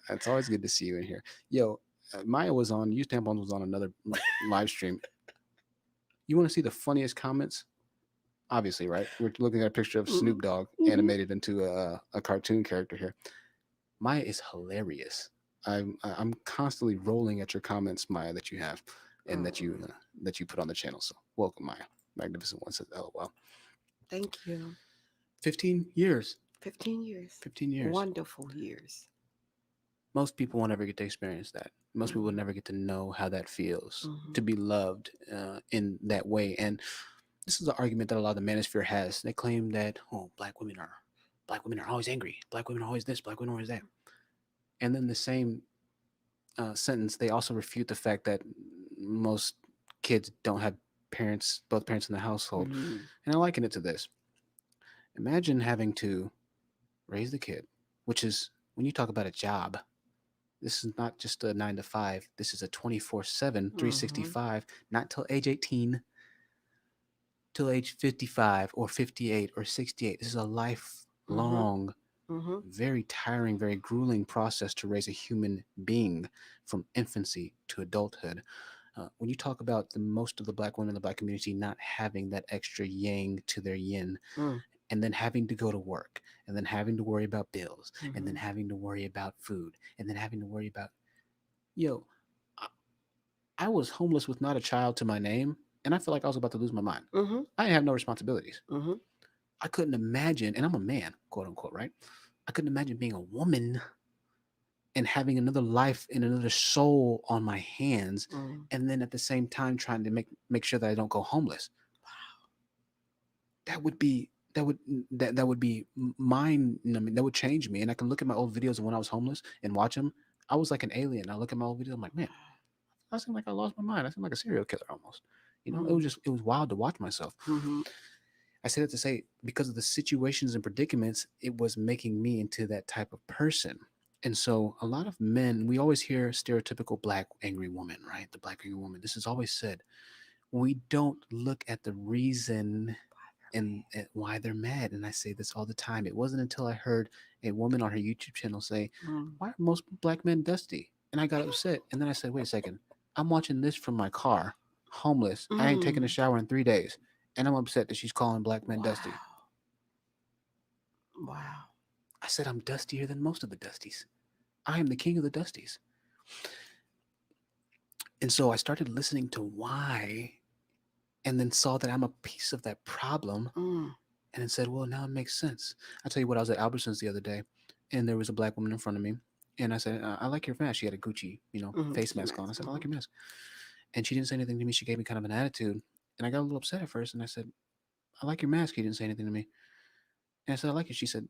it's always good to see you in here. Yo, Maya was on, used tampons was on another live stream. You want to see the funniest comments? Obviously, right? We're looking at a picture of Snoop Dogg Mm-hmm. animated into a cartoon character here. Maya is hilarious. I'm constantly rolling at your comments, Maya, that you have and that you put on the channel. So welcome, Maya. Magnificent One says, "LOL." Thank you. 15 years. 15 years. 15 years. Wonderful years. Most people won't ever get to experience that. Most people will Mm-hmm. never get to know how that feels to Mm-hmm. be loved in that way. And this is an argument that a lot of the Manosphere has. They claim that black women are always angry. Black women are always this. Black women are always that. And then the same sentence, they also refute the fact that most kids don't have both parents in the household. Mm-hmm. And I liken it to this: imagine having to raise the kid, which is when you talk about a job. This is not just a 9 to 5. This is a 24/7, Mm-hmm. 365, not till age 18, till age 55 or 58 or 68. This is a Mm-hmm. lifelong, Mm-hmm. very tiring, very grueling process to raise a human being from infancy to adulthood. When you talk about the most of the black women in the black community not having that extra yang to their yin, and then having to go to work, and then having to worry about bills, and then Mm-hmm. having to worry about food, and then having to worry about, yo, I, I was homeless with not a child to my name, and I feel like I was about to lose my mind. Mm-hmm. I didn't have no responsibilities. Mm-hmm. I couldn't imagine, and I'm a man, quote unquote, right? I couldn't imagine being a woman and having another life and another soul on my hands, Mm-hmm. and then at the same time trying to make sure that I don't go homeless. That would be that would be mind. I mean, that would change me. And I can look at my old videos of when I was homeless and watch them. I was like an alien. I look at my old videos. I'm like, man, I seem like I lost my mind. I seem like a serial killer almost. You know, it was wild to watch myself. Mm-hmm. I say that to say because of the situations and predicaments, it was making me into that type of person. And so a lot of men, we always hear stereotypical black angry woman, right? The black angry woman. This is always said. We don't look at the reason and why they're mad. And I say this all the time. It wasn't until I heard a woman on her YouTube channel say, Mm-hmm. "Why are most black men dusty?" And I got upset. And then I said, "Wait a second. I'm watching this from my car, homeless. I ain't taken a Mm. shower in 3 days, and I'm upset that she's calling black men dusty." Wow. Wow. I said, "I'm dustier than most of the dusties. I am the king of the dusties." And so I started listening to why, and then saw that I'm a piece of that problem, Mm. and then said, "Well, now it makes sense." I tell you what, I was at Albertsons the other day, and there was a black woman in front of me, and I said, "I like your mask." She had a Gucci, Mm-hmm. face Key mask on. I max. said, "I Mm-hmm. like your mask," and she didn't say anything to me. She gave me kind of an attitude, and I got a little upset at first, and I said, "I like your mask." She didn't say anything to me, and I said, "I like it." She said,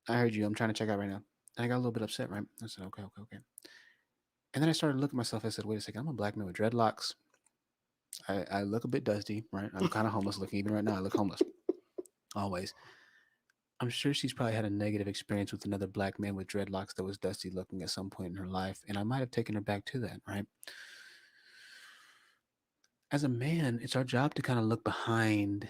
"I heard you. I'm trying to check out right now." And I got a little bit upset, right? I said, "Okay, okay, okay." And then I started looking at myself. I said, "Wait a second. I'm a black man with dreadlocks. I look a bit dusty, right? I'm kind of homeless looking. Even right now, I look homeless always." I'm sure she's probably had a negative experience with another black man with dreadlocks that was dusty looking at some point in her life, and I might have taken her back to that, right? As a man, it's our job to kind of look behind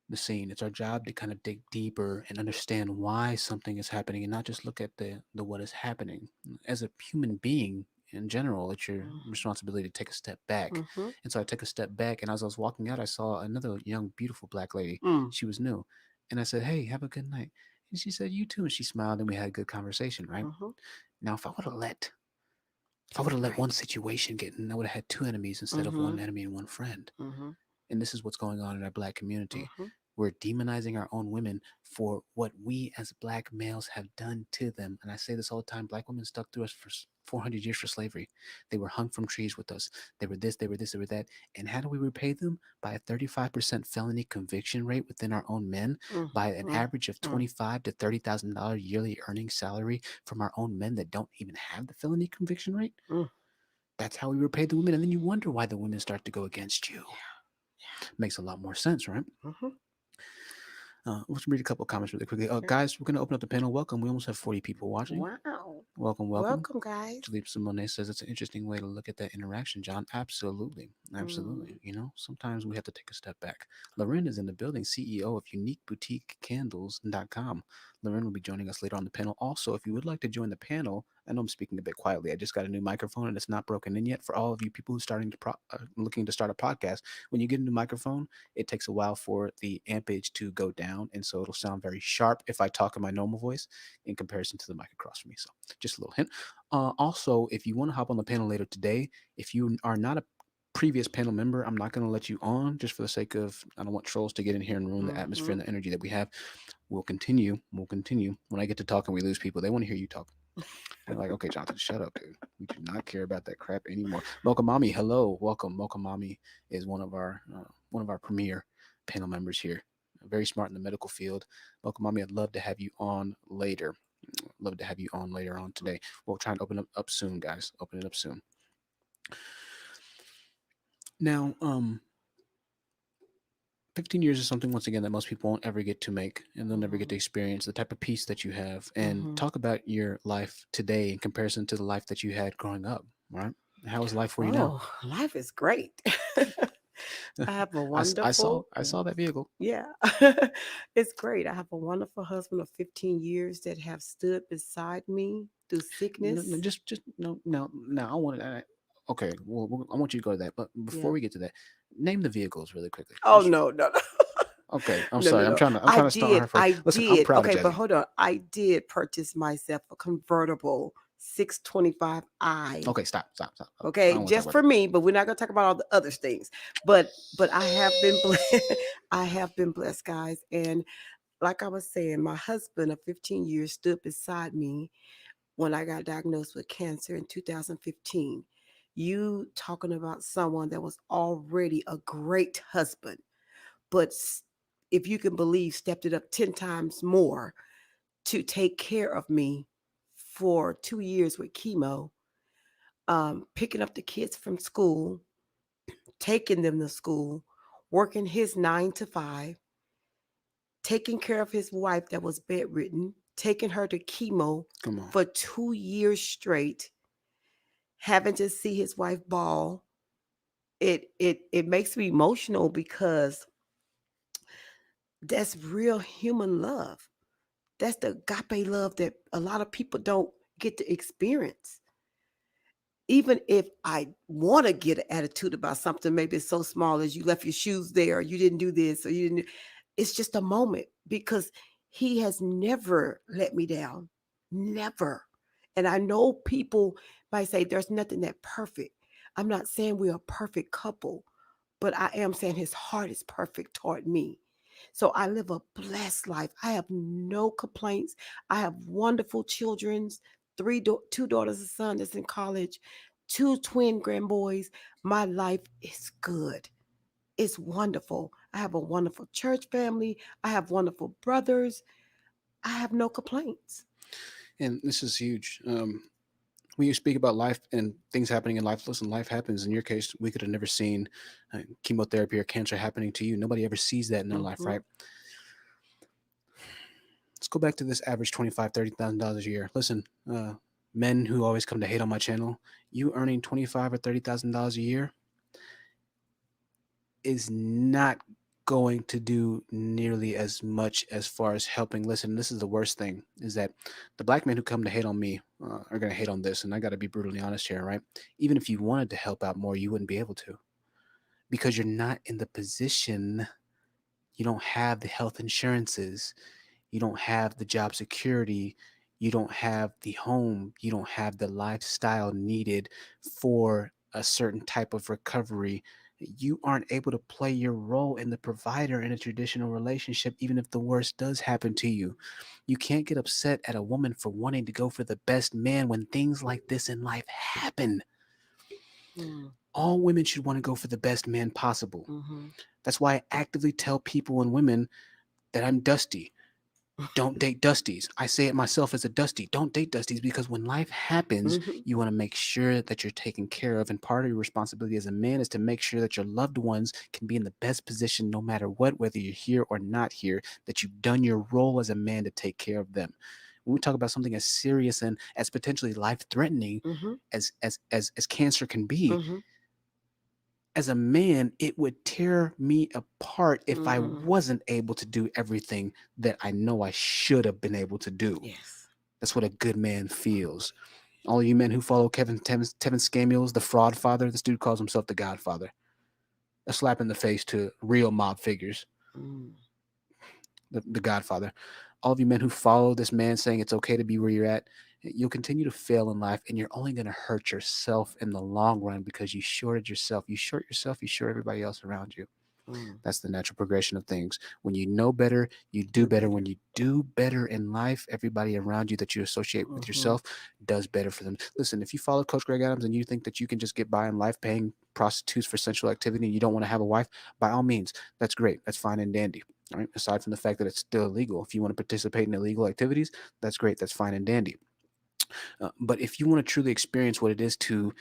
the scene. It's our job to kind of dig deeper and understand why something is happening and not just look at the what is happening. As a human being in general, it's your responsibility to take a step back. Mm-hmm. And so I took a step back, and as I was walking out, I saw another young, beautiful black lady. Mm. She was new. And I said, "Hey, have a good night." And she said, "You too." And she smiled, and we had a good conversation, right? Mm-hmm. Now, if I would have let one Right. situation get in, I would have had two enemies instead of Mm-hmm. one enemy and one friend. Mm-hmm. And this is what's going on in our black community. Mm-hmm. We're demonizing our own women for what we as black males have done to them. And I say this all the time: black women stuck through us for 400 years for slavery. They were hung from trees with us. They were this, they were this, they were that. And how do we repay them? By a 35% felony conviction rate within our own men, by an Mm-hmm. average of $25,000 to $30,000 yearly earning salary from our own men that don't even have the felony conviction rate. Mm. That's how we repay the women. And then you wonder why the women start to go against you. Yeah. Makes a lot more sense, right? Mm-hmm. Let's read a couple of comments really quickly. Okay. Guys, we're going to open up the panel. Welcome. We almost have 40 people watching. Wow. Welcome, welcome. Welcome, guys. Jalip Simone says it's an interesting way to look at that interaction, John. Absolutely. Mm. Absolutely. Sometimes we have to take a step back. Loren is in the building, CEO of uniqueboutiquecandles.com. Loren will be joining us later on the panel. Also, if you would like to join the panel, I know I'm speaking a bit quietly. I just got a new microphone and it's not broken in yet. For all of you people who looking to start a podcast, when you get a new microphone, it takes a while for the ampage to go down, and so it'll sound very sharp if I talk in my normal voice in comparison to the mic across from me. So, just a little hint. Also, if you want to hop on the panel later today, if you are not a previous panel member, I'm not going to let you on just for the sake of I don't want trolls to get in here and ruin the atmosphere Mm-hmm. and the energy that we have. We'll continue. We'll continue. When I get to talking, we lose people. They want to hear you talk. They're like, okay, Jonathan, shut up, dude. We do not care about that crap anymore. Mocha Mommy, hello, welcome. Mocha Mommy is one of our premier panel members here. Very smart in the medical field. Mocha Mommy, I'd love to have you on later. Love to have you on later on today. We'll try and open up soon, guys. Open it up soon. Now, 15 years is something once again that most people won't ever get to make, and they'll never get to Mm-hmm. experience the type of peace that you have. And Mm-hmm. talk about your life today in comparison to the life that you had growing up, right? How is life for you now? Oh, life is great. I have a I saw wonderful, I saw that vehicle. yeah, it's great. I have a wonderful husband of 15 years that have stood beside me through No, no, sickness. just no, no, no. I want to. Okay, well, I want you to go to that. But before Yeah. we get to that, name the vehicles really quickly. Oh, Just no, no, no. okay. I'm No, no, sorry. no. I'm trying to start on her first. I Listen, I'm did. proud of Okay, but Jazzy. hold on. I did purchase myself a convertible 625i. Okay, stop. I Okay, don't want to talk just about for that. me, but we're not gonna talk about all the other things. But I have been blessed. I have been blessed, guys. And like I was saying, my husband of 15 years stood beside me when I got diagnosed with cancer in 2015. You talking about someone that was already a great husband, but if you can believe, stepped it up 10 times more to take care of me for 2 years with chemo, picking up the kids from school, taking them to school, working his 9 to 5, taking care of his wife that was bedridden, taking her to chemo Come on. for 2 years straight, having to see his wife bawl. It makes me emotional because that's real human love. That's the agape love that a lot of people don't get to experience. Even if I want to get an attitude about something, maybe it's so small as you left your shoes there, or you didn't do this, or you didn't. It's just a moment because he has never let me down, never. And I know people might say there's nothing that perfect. I'm not saying we're a perfect couple, but I am saying his heart is perfect toward me. So I live a blessed life. I have no complaints. I have wonderful children, two daughters, a son that's in college, two twin grandboys. My life is good. It's wonderful. I have a wonderful church family. I have wonderful brothers. I have no complaints. And this is huge. When you speak about life and things happening in life, listen, life happens. In your case, we could have never seen chemotherapy or cancer happening to you. Nobody ever sees that in their life, Hmm. right? Let's go back to this average $25,000, $30,000 a year. Listen, men who always come to hate on my channel, you earning 25 or $30,000 a year is not going to do nearly as much as far as helping. Listen, this is the worst thing is that the black men who come to hate on me are going to hate on this. And I got to be brutally honest here, right? Even if you wanted to help out more, you wouldn't be able to because you're not in the position. You don't have the health insurances. You don't have the job security. You don't have the home. You don't have the lifestyle needed for a certain type of recovery. You aren't able to play your role in the provider in a traditional relationship, even if the worst does happen to you. You can't get upset at a woman for wanting to go for the best man when things like this in life happen. Mm-hmm. All women should want to go for the best man possible. That's why I actively tell people and women that I'm dusty. Don't date Dusties. I say it myself as a Dusty. Don't date Dusties because when life happens, Hmm. you want to make sure that you're taken care of. And part of your responsibility as a man is to make sure that your loved ones can be in the best position no matter what, whether you're here or not here, that you've done your role as a man to take care of them. when we talk about something as serious and as potentially life threatening Mhm. as cancer can be, Mhm. as a man, it would tear me apart if I Mm. wasn't able to do everything that I know I should have been able to do. Yes. That's what a good man feels. All you men who follow Tevin Samuels, the fraud father, this dude calls himself the Godfather. A slap in the face to real mob figures, Mm. the Godfather. All of you men who follow this man saying it's okay to be where you're at, you'll continue to fail in life, and you're only going to hurt yourself in the long run because you shorted yourself. You short yourself, you short everybody else around you. Mm. That's the natural progression of things. When you know better, you do Do better. When better. you do better in life, everybody around you that you associate with Mhm. yourself does better for them. Listen, if you follow Coach Greg Adams and you think that you can just get by in life paying prostitutes for sensual activity and you don't want to have a wife, by all means, that's great. That's fine and dandy. All right. Aside from the fact that it's still illegal, if you want to participate in illegal activities, that's great. That's fine and dandy. But if you want to truly experience what it is to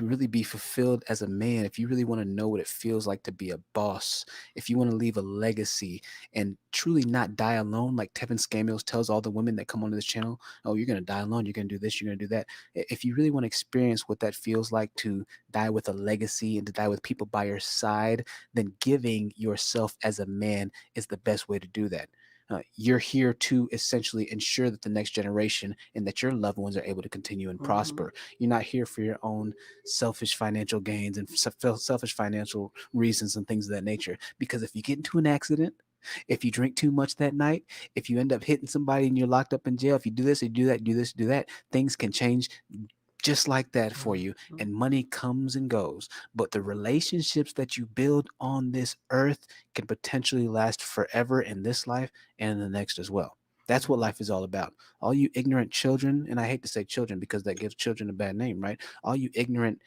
really be fulfilled as a man, if you really want to know what it feels like to be a boss, if you want to leave a legacy and truly not die alone, like Tevin Scamios tells all the women that come onto this channel, oh, you're going to die alone, you're going to do this, you're going to do that. If you really want to experience what that feels like to die with a legacy and to die with people by your side, then giving yourself as a man is the best way to do that. You're here to essentially ensure that the next generation and that your loved ones are able to continue and Mhm. prosper. You're not here for your own selfish financial gains and selfish financial reasons and things of that nature. Because if you get into an accident, if you drink too much that night, if you end up hitting somebody and you're locked up in jail, if you do this, you do that, you do this, you do that, things can change just like that for you. Mhm. And money comes and goes. But the relationships that you build on this earth can potentially last forever in this life and in the next as well. That's what Mhm. life is all about. All you ignorant children, and I hate to say children because that gives children a bad name, right? All you ignorant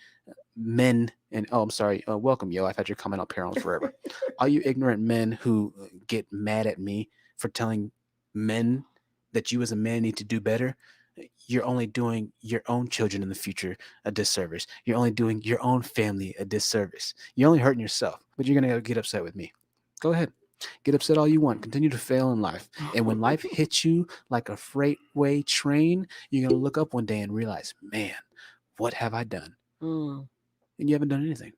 men, and oh, I'm sorry, welcome, yo. I've had your comment up here on forever. All you ignorant men who get mad at me for telling men that you as a man need to do better, you're only doing your own children in the future a disservice. You're only doing your own family a disservice. You're only hurting yourself, but you're going to get upset with me. Go ahead. Get upset all you want. Continue to fail in life. And when life hits you like a freightway train, you're going to look up one day and realize, man, what have I done? Mm. And you haven't done anything.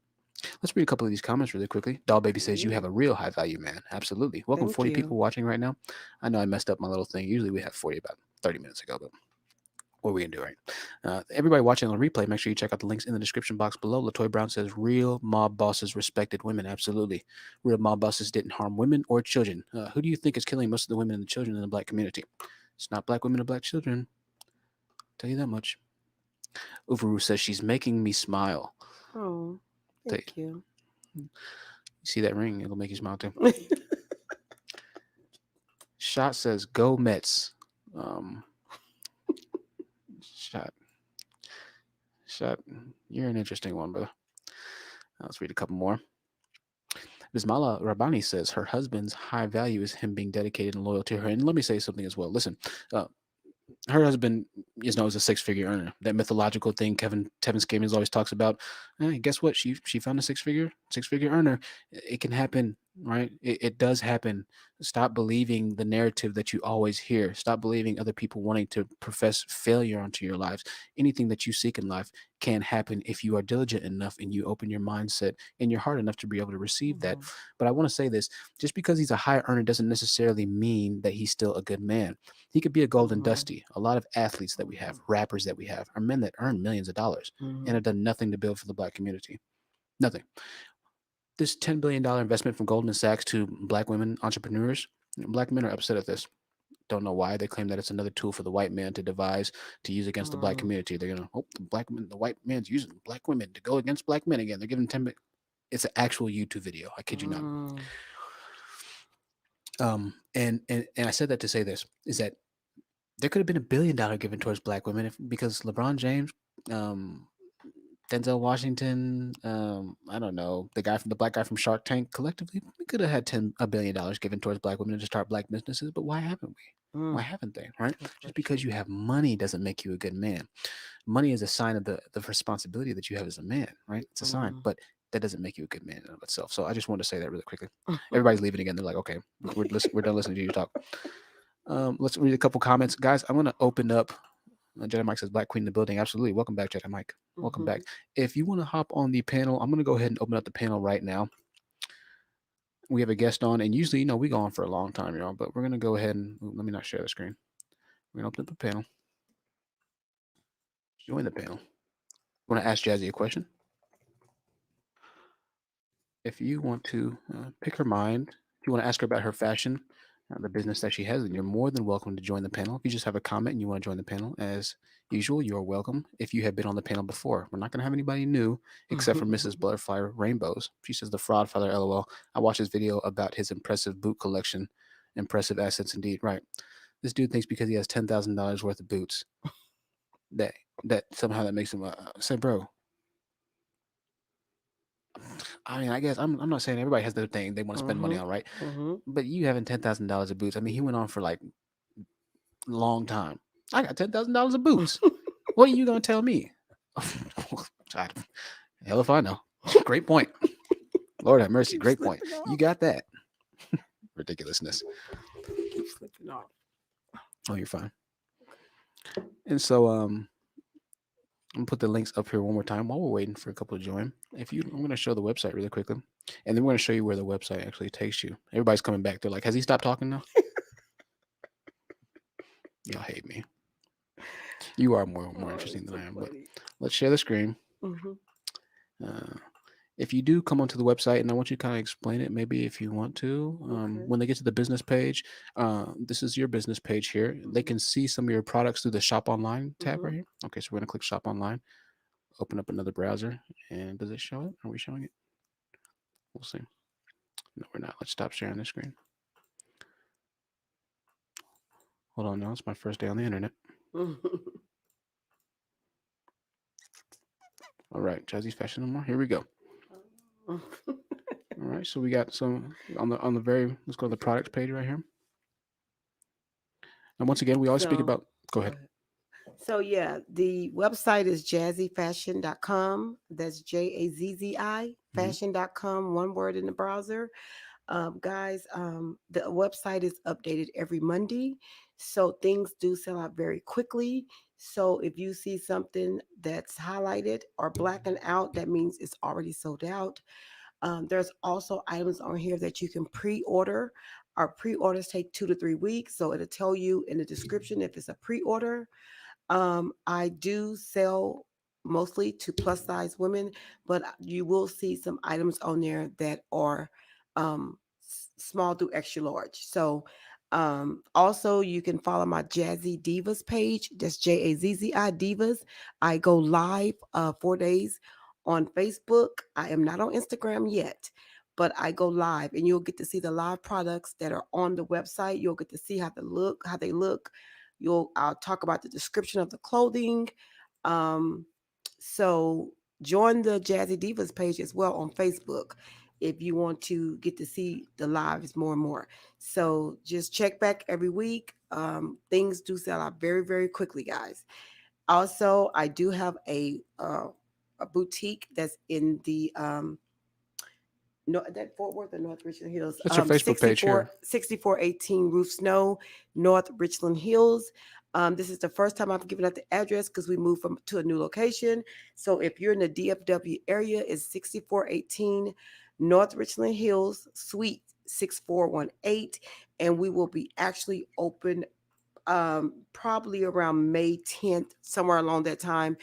Let's read a couple of these comments really quickly. Doll Baby says, you Yeah. have a real high value man. Absolutely. Welcome, Thank 40 you. people watching right now. I know I messed up my little thing. Usually we have 40 about 30 minutes ago, but what are we going to do, right? Everybody watching on replay, make sure you check out the links in the description box below. Latoy Brown says, real mob bosses respected women. Absolutely. Real mob bosses didn't harm women or children. Who do you think is killing most of the women and the children in the black community? It's not black women or black children. Tell you that much. Uvaru says, she's making me smile. Oh, Tell thank you. you see that ring, it'll make you smile too. Shot says, go Mets. Um, shot, shot, you're an interesting one, brother. Let's read a couple more. Bismala Rabbani says her husband's high value is him being dedicated and loyal to her. And let me say something as well. Listen, uh, her husband is known as a six-figure earner. That mythological thing Tevin Skamens always talks about. Guess what? She found a six-figure earner. It can happen, right? It does happen. Stop believing the narrative that you always hear. Stop believing other people wanting to profess failure onto your lives. Anything that you seek in life can happen if you are diligent enough and you open your mindset and your heart enough to be able to receive that. Mhm. But I want to say this: just because he's a high earner doesn't necessarily mean that he's still a good man. He could be a golden Mhm. dusty. A lot of athletes that we have, Mhm. rappers that we have, are men that earn millions of dollars and Mhm. have done nothing to build for the black community. Nothing. This $10 billion investment from Goldman Sachs to black women entrepreneurs, black men are upset at this. Don't know why. They claim that it's another tool for the white man to devise to use against the black Mhm. community. They're gonna, oh, the white man's using black women to go against black men again. They're giving 10. It's an actual YouTube video. I kid you not. Mhm. And I said that to say this is that there could have been $1 billion given towards black women because LeBron James, um, Denzel Washington, I don't know, the black guy from Shark Tank, collectively, we could have had $1 billion given towards black women to start black businesses, but why haven't we? Why Mm. haven't they? Right? Good Just because question. you have money doesn't make you a good man. Money is a sign of the responsibility that you have as a man, right? It's a sign, Mhm. but that doesn't make you a good man in and of itself. So I just wanted to say that really quickly. Everybody's leaving again. They're like, okay, we're done listening to you talk. Let's read a couple comments, guys. I'm gonna open up. Jedi Mike says, "Black Queen in the building." Absolutely, welcome back, Jedi Mike. Welcome back. Mhm. If you want to hop on the panel, I'm gonna go ahead and open up the panel right now. We have a guest on, and usually, we go on for a long time, y'all. But we're gonna go ahead and let me not share the screen. We're gonna open up the panel. Join the panel. Want to ask Jazzy a question? If you want to pick her mind, if you want to ask her about her fashion, the business that she has, then you're more than welcome to join the panel. If you just have a comment and you want to join the panel, as usual, you are welcome. If you have been on the panel before, we're not going to have anybody new except for Mrs. Butterfly Rainbows. She says, "The fraud father, lol. I watched his video about his impressive boot collection. Impressive assets indeed." Right. This dude thinks because he has $10,000 worth of boots that somehow that makes him say, bro. I mean, I guess I'm not saying everybody has their thing they want to spend money Mhm. on, right? Mhm. But you having $10,000 of boots. I mean, he went on for like a long time. I got $10,000 of boots. What are you gonna tell me? Hell if I know. Great point. Lord have mercy. Keep Great point. slipping You off. got that. Ridiculousness. Keep slipping off. Oh, you're fine. And so I'm gonna put the links up here one more time while we're waiting for a couple to join. I'm gonna show the website really quickly, and then we're gonna show you where the website actually takes you. Everybody's coming back. They're like, "Has he stopped talking now?" Y'all hate me. You are more Oh, interesting it's than so I am. But funny. let's share the screen. Mhm. Uh, if you do come onto the website, and I want you to kind of explain it, maybe if you want to, Okay. when they get to the business page, this is your business page here. They Mhm. can see some of your products through the Shop Online tab right Mhm. here. Okay, so we're gonna click Shop Online, open up another browser, and does it show it? Are we showing it? We'll see. No, we're not. Let's stop sharing the screen. Hold on, now it's my first day on the internet. All right, Jazzy's Fashion no more. Here we go. All right, so we got some on the very. Let's go to the products page right here. And once again, we always speak So about. Go go ahead. ahead. So yeah, the website is jazzyfashion.com. That's JAZZI Mm-hmm. fashion.com, one word in the browser. Guys, the website is updated every Monday. So things do sell out very quickly. So if you see something that's highlighted or blackened out, that means it's already sold out. There's also items on here that you can pre-order. Our pre-orders take 2 to 3 weeks, so it'll tell you in the description if it's a pre-order. I do sell mostly to plus size women, but you will see some items on there that are small through extra large. So, also you can follow my Jazzy Divas page. That's JAZZI Divas. I go live 4 days on Facebook. I am not on Instagram yet. But I go live, and you'll get to see the live products that are on the website. You'll get to see how they look. I'll talk about the description of the clothing. Um, so join the Jazzy Divas page as well on Facebook if you want to get to see the lives more and more. So just check back every week. Things do sell out very, very quickly, guys. Also, I do have a boutique that's in the no, that Fort Worth or North Richland Hills. That's your Facebook page here. 6418 Roof Snow, North Richland Hills. This is the first time I've given out the address because we moved from to a new location. So if you're in the DFW area, it's 6418 North Richland Hills, Suite 6418, and we will be actually open probably around May 10th, somewhere along that time.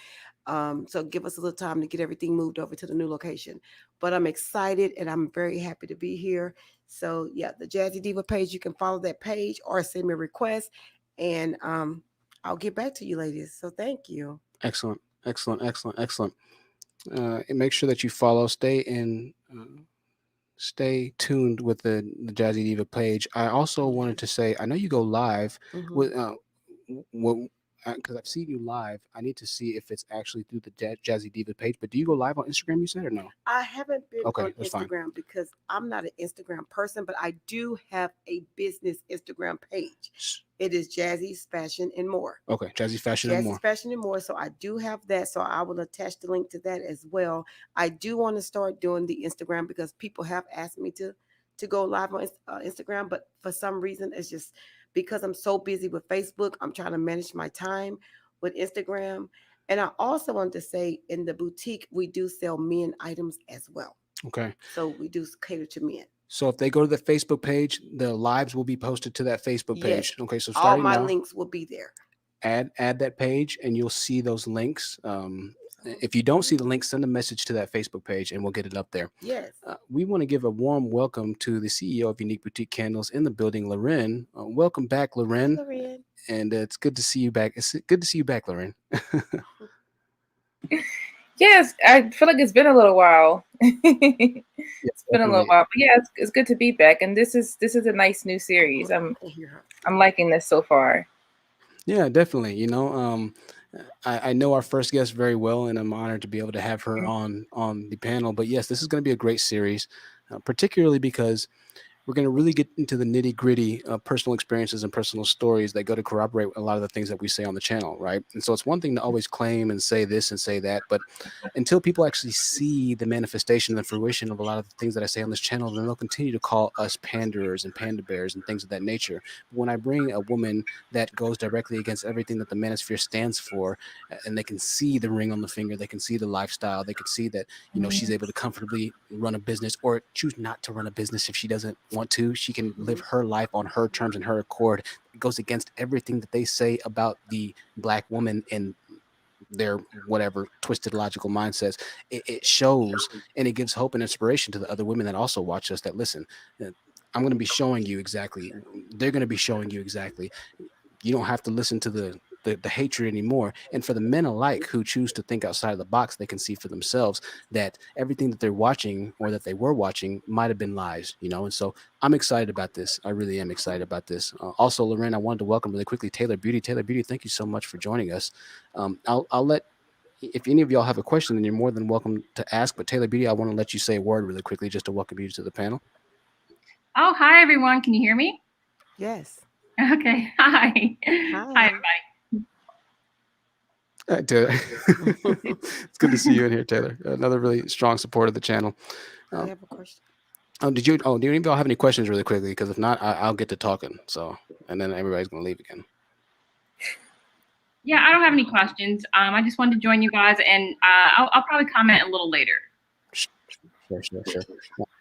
So give us a little time to get everything moved over to the new location. But I'm excited and I'm very happy to be here. So yeah, the Jazzy Diva page, you can follow that page or send me a request, and I'll get back to you, ladies. So thank you. Excellent, excellent, excellent, excellent. And make sure that you follow, stay tuned with the Jazzy Diva page. I also wanted to say, I know you go live Hmm. with what because I've seen you live. I need to see if it's actually through the Jazzy Diva page. But do you go live on Instagram? You said or no? I haven't been on Okay, that's fine. Instagram because I'm not an Instagram person, but I do have a business Instagram page. It is Jazzy's Fashion and More. Okay, Jazzy Fashion and Jazzy's more. Fashion and More. So I do have that. So I will attach the link to that as well. I do want to start doing the Instagram because people have asked me to go live on Instagram, but for some reason it's just because I'm so busy with Facebook. I'm trying to manage my time with Instagram. And I also want to say in the boutique, we do sell men items as well. Okay. So we do cater to men. So if they go to the Facebook page, the lives will be posted to that Facebook Yes, page. Okay. So all starting my now, links will be there. add that page, and you'll see those links. So, If you don't see the link, send a message to that Facebook page, and we'll get it up there. yes. We want to give a warm welcome to the CEO of Unique Boutique Candles in the building, Loren. Welcome back, Hi, Loren, Lorraine. and it's good to see you back. It's good to see you back, Loren. Yes, I feel like it's been a little while. Yeah, It's been a little definitely. while, but yeah, it's good to be back. And this is a nice new series. I can't hear her. I'm liking this so far. Yeah, definitely. I know our first guest very well, and I'm honored to be able to have her on the panel. But yes, this is going to be a great series, particularly because we're going to really get into the nitty gritty personal experiences and personal stories that go to corroborate a lot of the things that we say on the channel, right? And so it's one thing to always claim and say this and say that, but until people actually see the manifestation and the fruition of a lot of the things that I say on this channel, then they'll continue to call us panderers and panda bears and things of that nature. But when I bring a woman that goes directly against everything that the Manosphere stands for, and they can see the ring on the finger, they can see the lifestyle, they can see that she's able to comfortably run a business or choose not to run a business if she doesn't want to. She can live Mhm. her life on her terms and her accord. It goes against everything that they say about the Black woman and their whatever twisted logical mindsets. It shows, and it gives hope and inspiration to the other women that also watch us, that listen, I'm going to be showing you exactly, they're going to be showing you exactly. You don't have to listen to the hatred anymore. And for the men alike who choose to think outside of the box, they can see for themselves that everything that they're watching or that they were watching might have been lies, And so I'm excited about this. I really am excited about this. Also, Loren, I wanted to welcome really quickly Taylor Beauty. Taylor Beauty, thank you so much for joining us. I'll let, if any of y'all have a question, then you're more than welcome to ask. But Taylor Beauty, I want to let you say a word really quickly just to welcome you to the panel. Oh, hi everyone. Can you hear me? Yes. Okay. Hi. Hi Hi. Taylor. It's good to see you in here, Taylor. Another really strong support of the channel. I Um, have a question. do any of y'all have any questions really quickly? Because if not, I'll get to talking. So, and then everybody's going to leave again. Yeah, I don't have any questions. I just wanted to join you guys, and I'll probably comment a little later. Sure.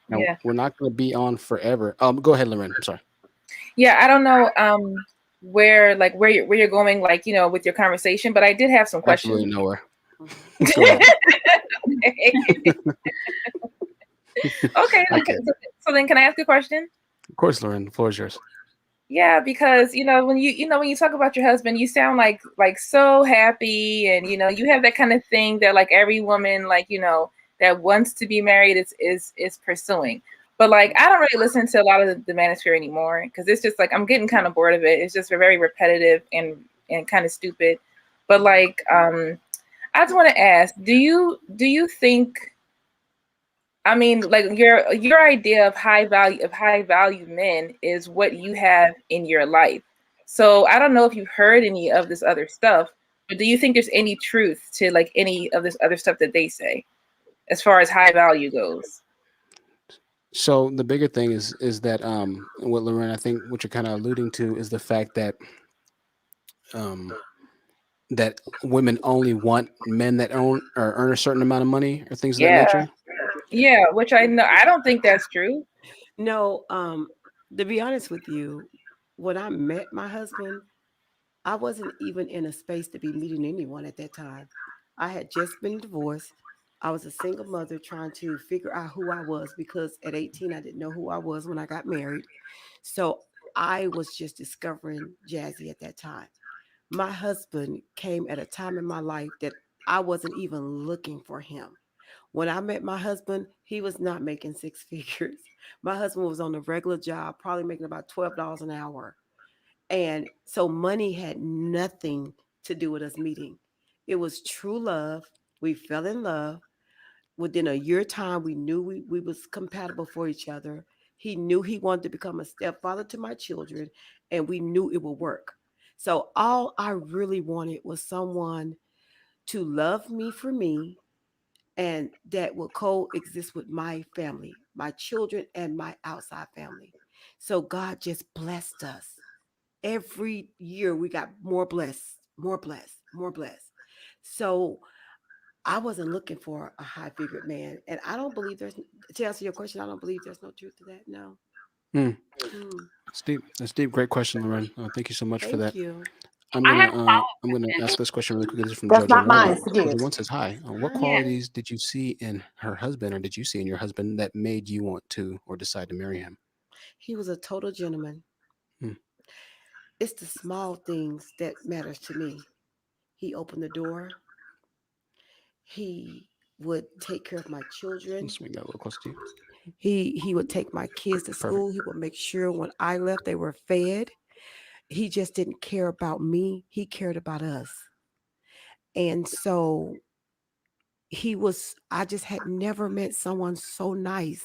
Now, Yeah. we're not going to be on forever. Go ahead, Loren. I'm sorry. Yeah, I don't know where you're going, like, with your conversation, but I did have some questions. Absolutely nowhere. Mhm. Go ahead. Okay, Okay. so then can I ask a question? Of course, Loren. The floor is yours. Yeah, because when you talk about your husband, you sound like so happy, and you have that kind of thing that like every woman, like, that wants to be married is pursuing. But like I don't really listen to a lot of the Manosphere anymore because it's just like I'm getting kind of bored of it. It's just very repetitive and kind of stupid. But like I just want to ask, do you think, I mean, like your idea of high value men is what you have in your life. So I don't know if you've heard any of this other stuff, but do you think there's any truth to like any of this other stuff that they say as far as high value goes? So the bigger thing is that what Loren, I think what you're kind of alluding to is the fact um that women only want men that own or earn a certain amount of money or things of that Yeah, nature. yeah, which I know I don't think that's true. No, to be honest with you, when I met my husband, I wasn't even in a space to be meeting anyone at that time. I had just been divorced. I was a single mother trying to figure out who I was because at 18, I didn't know who I was when I got married. So I was just discovering Jazzy at that time. My husband came at a time in my life that I wasn't even looking for him. When I met my husband, he was not making six figures. My husband was on a regular job, probably making about $12 an hour. And so money had nothing to do with us meeting. It was true love. We fell in love. Within a year time, we knew we was compatible for each other. He knew he wanted to become a stepfather to my children, and we knew it would work. So all I really wanted was someone to love me for me and that will coexist with my family, my children, and my outside family. So God just blessed us. Every year we got more blessed, more blessed, more blessed. So I wasn't looking for a high figured man. And I don't believe there's, to answer your question, I don't believe there's no truth to that. No. Hmm. Mm, That's deep. That's deep. Great question, Lauren. Thank you so much for thank that. you. I have a I'm follow-up gonna question. ask this question really quickly. This is from That's Jojo not One. mine. Forget Jojo it. One says, "Hi. What Hi. Yeah. qualities did you see in her husband, or did you see in your husband that made you want to or decide to marry him?" He was a total gentleman. Hmm. It's the small things that matters to me. He opened the door. He would take care of my children. Let's swing that a little closer to you. He would take my kids to Perfect. school. He would make sure when I left they were fed. He just didn't care about me. He cared about us. And so I just had never met someone so nice.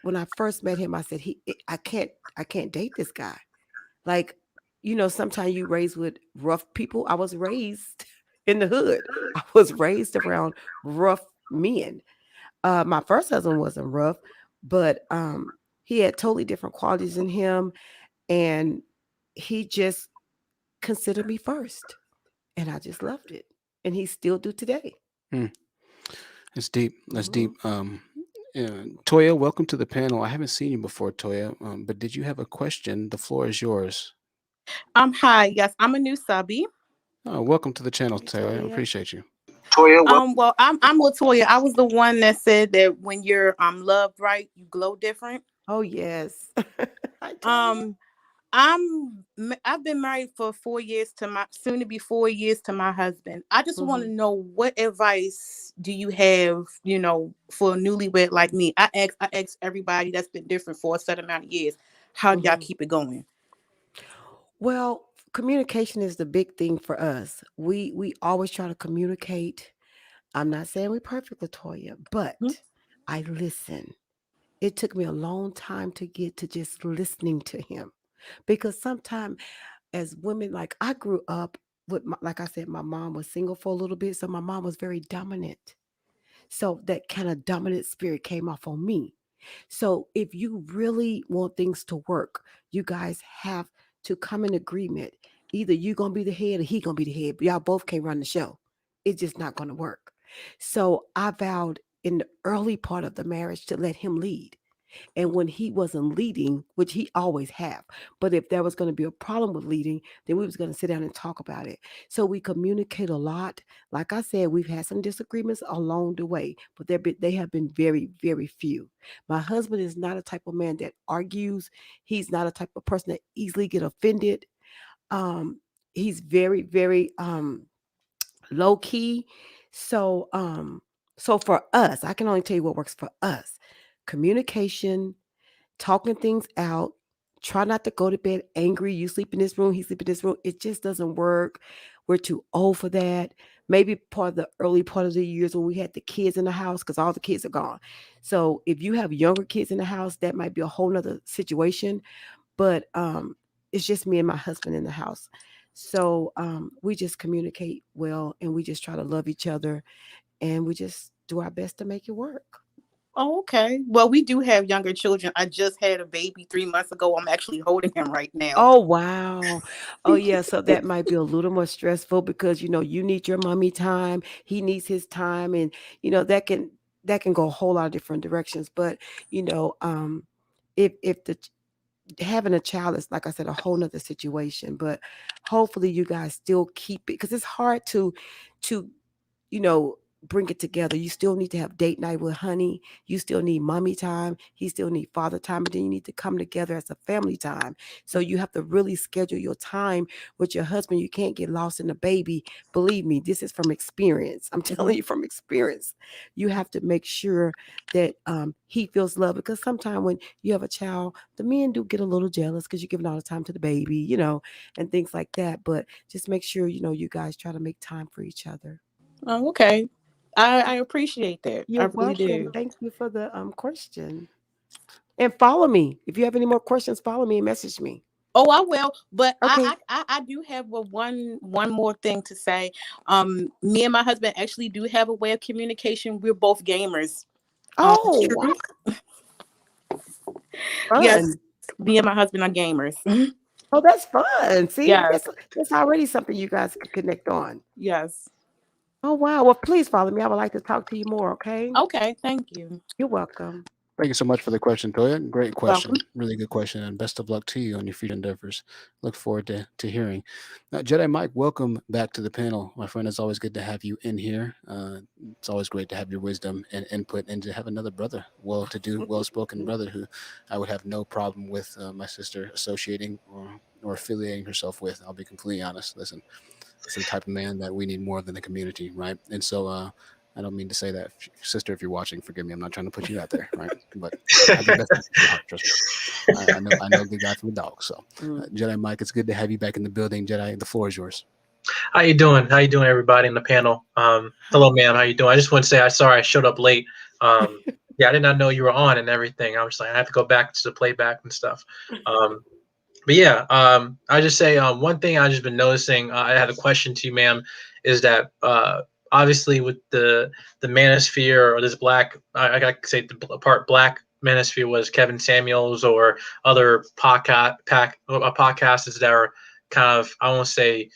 When I first met him, I said, I can't date this guy. Like, sometimes you raised with rough people. I was raised in the hood. I was raised around rough men. My first husband wasn't rough, but he had totally different qualities in him, and he just considered me first, and I just loved it, and he still do today. Hmm. That's deep. That's Hmm. deep. Toya, welcome to the panel. I haven't seen you before, Toya, but did you have a question? The floor is yours. Hi, yes, I'm a new subby. Welcome to the channel, Hey, Toya. I Toya. appreciate you. Toya, what? Well, I'm Latoya. I was the one that said that when you're loved right, you glow different. Oh yes. Hi, Toya. Um, I've been married for 4 years to my soon to be 4 years to my husband. I just want Hmm. to know, what advice do you have, for a newlywed like me? I ask everybody that's been different for a certain amount of years. How do y'all Hmm. keep it going? Well, communication is the big thing for us. We always try to communicate. I'm not saying we're perfect, Latoya, Mhm. but I listen. It took me a long time to get to just listening to him, because sometimes as women, like I grew up with, like I said, my mom was single for a little bit, so my mom was very dominant. So that kind of dominant spirit came off on me. So if you really want things to work, you guys have to come in agreement. Either you gonna be the head or he gonna be the head. But y'all both can't run the show. It's just not gonna work. So I vowed in the early part of the marriage to let him lead. And when he wasn't leading, which he always have, but if there was going to be a problem with leading, then we was going to sit down and talk about it. So we communicate a lot. Like I said, we've had some disagreements along the way, but they have been very, very few. My husband is not a type of man that argues. He's not a type of person that easily get offended. Um, he's very, very low key. So so for us, I can only tell you what works for us. Communication, talking things out. Try not to go to bed angry. You sleep in this room, he sleep in this room. It just doesn't work. We're too old for that. Maybe part of the early part of the years when we had the kids in the house, because all the kids are gone. So if you have younger kids in the house, that might be a whole nother situation. But it's just me and my husband in the house. So we just communicate well, and we just try to love each other, and we just do our best to make it work. Oh, okay. Well, we do have younger children. I just had a baby 3 months ago. I'm actually holding him right now. Oh, wow. Oh, yeah. So that might be a little more stressful because, you need your mommy time. He needs his time. And, that can go a whole lot of different directions. But, if having a child is, like I said, a whole nother situation. But hopefully you guys still keep it, because it's hard to you know, bring it together. You still need to have date night with honey. You still need mommy time. He still need father time. But then you need to come together as a family time. So you have to really schedule your time with your husband. You can't get lost in the baby. Believe me, this is from experience. I'm Mhm. telling you from experience. You have to make sure that he feels love, because sometimes when you have a child, the men do get a little jealous because you're giving all the time to the baby, and things like that. But just make sure, you guys try to make time for each other. Oh, okay. I appreciate that. I You're really welcome. do. Thank you for the question. And follow me. If you have any more questions, follow me and message me. Oh, I will. But Okay. I do have one more thing to say. Me and my husband actually do have a way of communication. We're both gamers. Oh, wow. True. Yes, Fun. me and my husband are gamers. Oh, that's fun. See, Yes. that's already something you guys could connect on. Yes. Oh wow. Well, please follow me. I would like to talk to you more. Okay. Okay. Thank you. You're welcome. Thank you so much for the question, Toya. Great question. Welcome. Really good question. And best of luck to you on your future endeavors. Look forward to hearing. Now, Jedi Mike, welcome back to the panel. My friend, it's always good to have you in here. It's always great to have your wisdom and input and to have another brother, well to do, well spoken brother who I would have no problem with my sister associating or affiliating herself with. I'll be completely honest. Listen, it's the type of man that we need more of in the community, right? And so, I don't mean to say that, sister. If you're watching, forgive me. I'm not trying to put you out there, right? But have your best interest at heart. Trust me. I know a good guy from a dog. So, Jedi Mike, it's good to have you back in the building. Jedi, the floor is yours. How you doing? How you doing, everybody in the panel? Hello, ma'am. How you doing? I just want to say I'm sorry I showed up late. Yeah, I did not know you were on and everything. I was like, I have to go back to the playback and stuff. But yeah, I just say one thing I just been noticing. I had a question to you, ma'am, is that obviously with the Manosphere or this black, I got to say the part black Manosphere was Kevin Samuels or other podcasters that are kind of, I won't say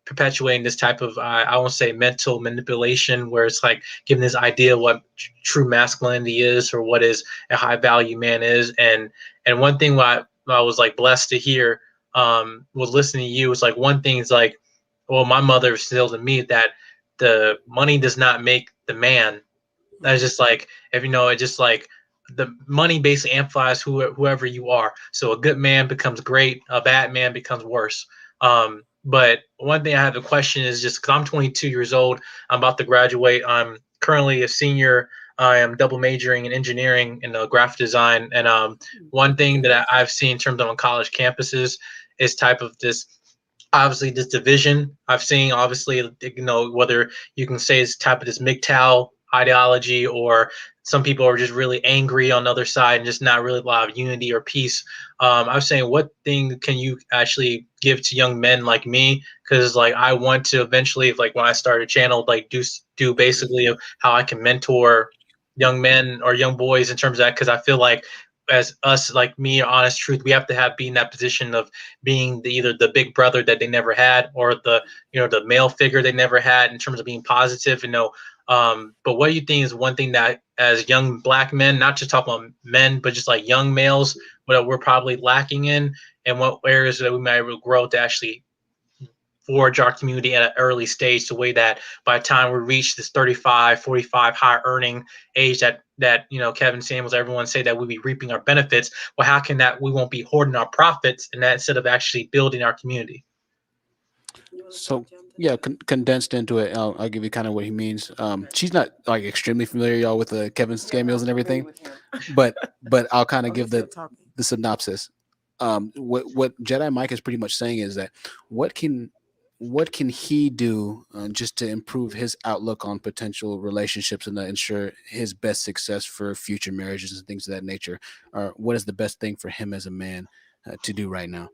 perpetuating this type of I won't say mental manipulation where it's like giving this idea of what true masculinity is or what is a high value man is. And one thing what I was like blessed to hear was listening to you was like one thing is like, well, my mother instilled in me that the money does not make the man. That's just like, if you know, it just like the money basically amplifies whoever you are. So a good man becomes great, a bad man becomes worse. But one thing I have a question is just because I'm 22 years old, I'm about to graduate. I'm currently a senior. I am double majoring in engineering and graphic design. And one thing that I've seen in terms of on college campuses is type of this obviously this division. I've seen obviously, you know, whether you can say it's type of this MGTOW ideology or some people are just really angry on the other side and just not really a lot of unity or peace. I was saying, what thing can you actually give to young men like me? Because like I want to eventually, like when I start a channel, like do basically how I can mentor young men or young boys in terms of that. Because I feel like as us, like me, honest truth, we have to have be in that position of being either the big brother that they never had or the the male figure they never had in terms of being positive. But what do you think is one thing that as young black men, not just talking about men, but just like young males, what we're probably lacking in, and what areas that we might grow to actually forge our community at an early stage to way that by the time we reach this 35, 45 high earning age that Kevin Samuels, everyone say that we'll be reaping our benefits. Well, how can that we won't be hoarding our profits and that instead of actually building our community? So yeah, condensed into it, I'll give you kind of what he means. She's not like extremely familiar, y'all, with the Kevin Samuels and everything, but I'll kind of give the synopsis. What Jedi Mike is pretty much saying is that what can what can he do just to improve his outlook on potential relationships and to ensure his best success for future marriages and things of that nature? Or what is the best thing for him as a man to do right now?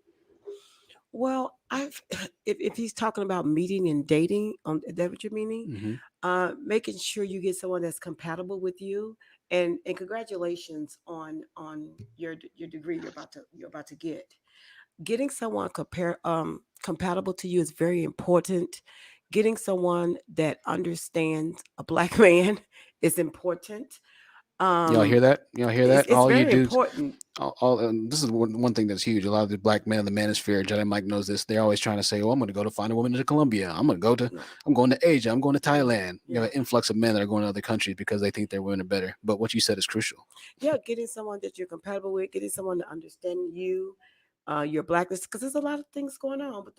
Well, I've if he's talking about meeting and dating, is that what you're meaning? Hmm. Making sure you get someone that's compatible with you, and congratulations on your degree you're about to get. Getting someone compatible to you is very important. Getting someone that understands a black man is important. Y'all hear Um, that? Y'all hear it's that? it's All you very dudes, important. this is one thing that's huge. A lot of the black men in the manosphere, Jedi Mike knows this. They're always trying to say, "Oh, I'm going to go to find a woman in Colombia. Yeah, I'm going to Asia. I'm going to Thailand." You yeah. have an influx of men that are going to other countries because they think their women are better. But what you said is crucial. Yeah, getting someone that you're compatible with, getting someone to understand you, your blackness, because there's a lot of things going on with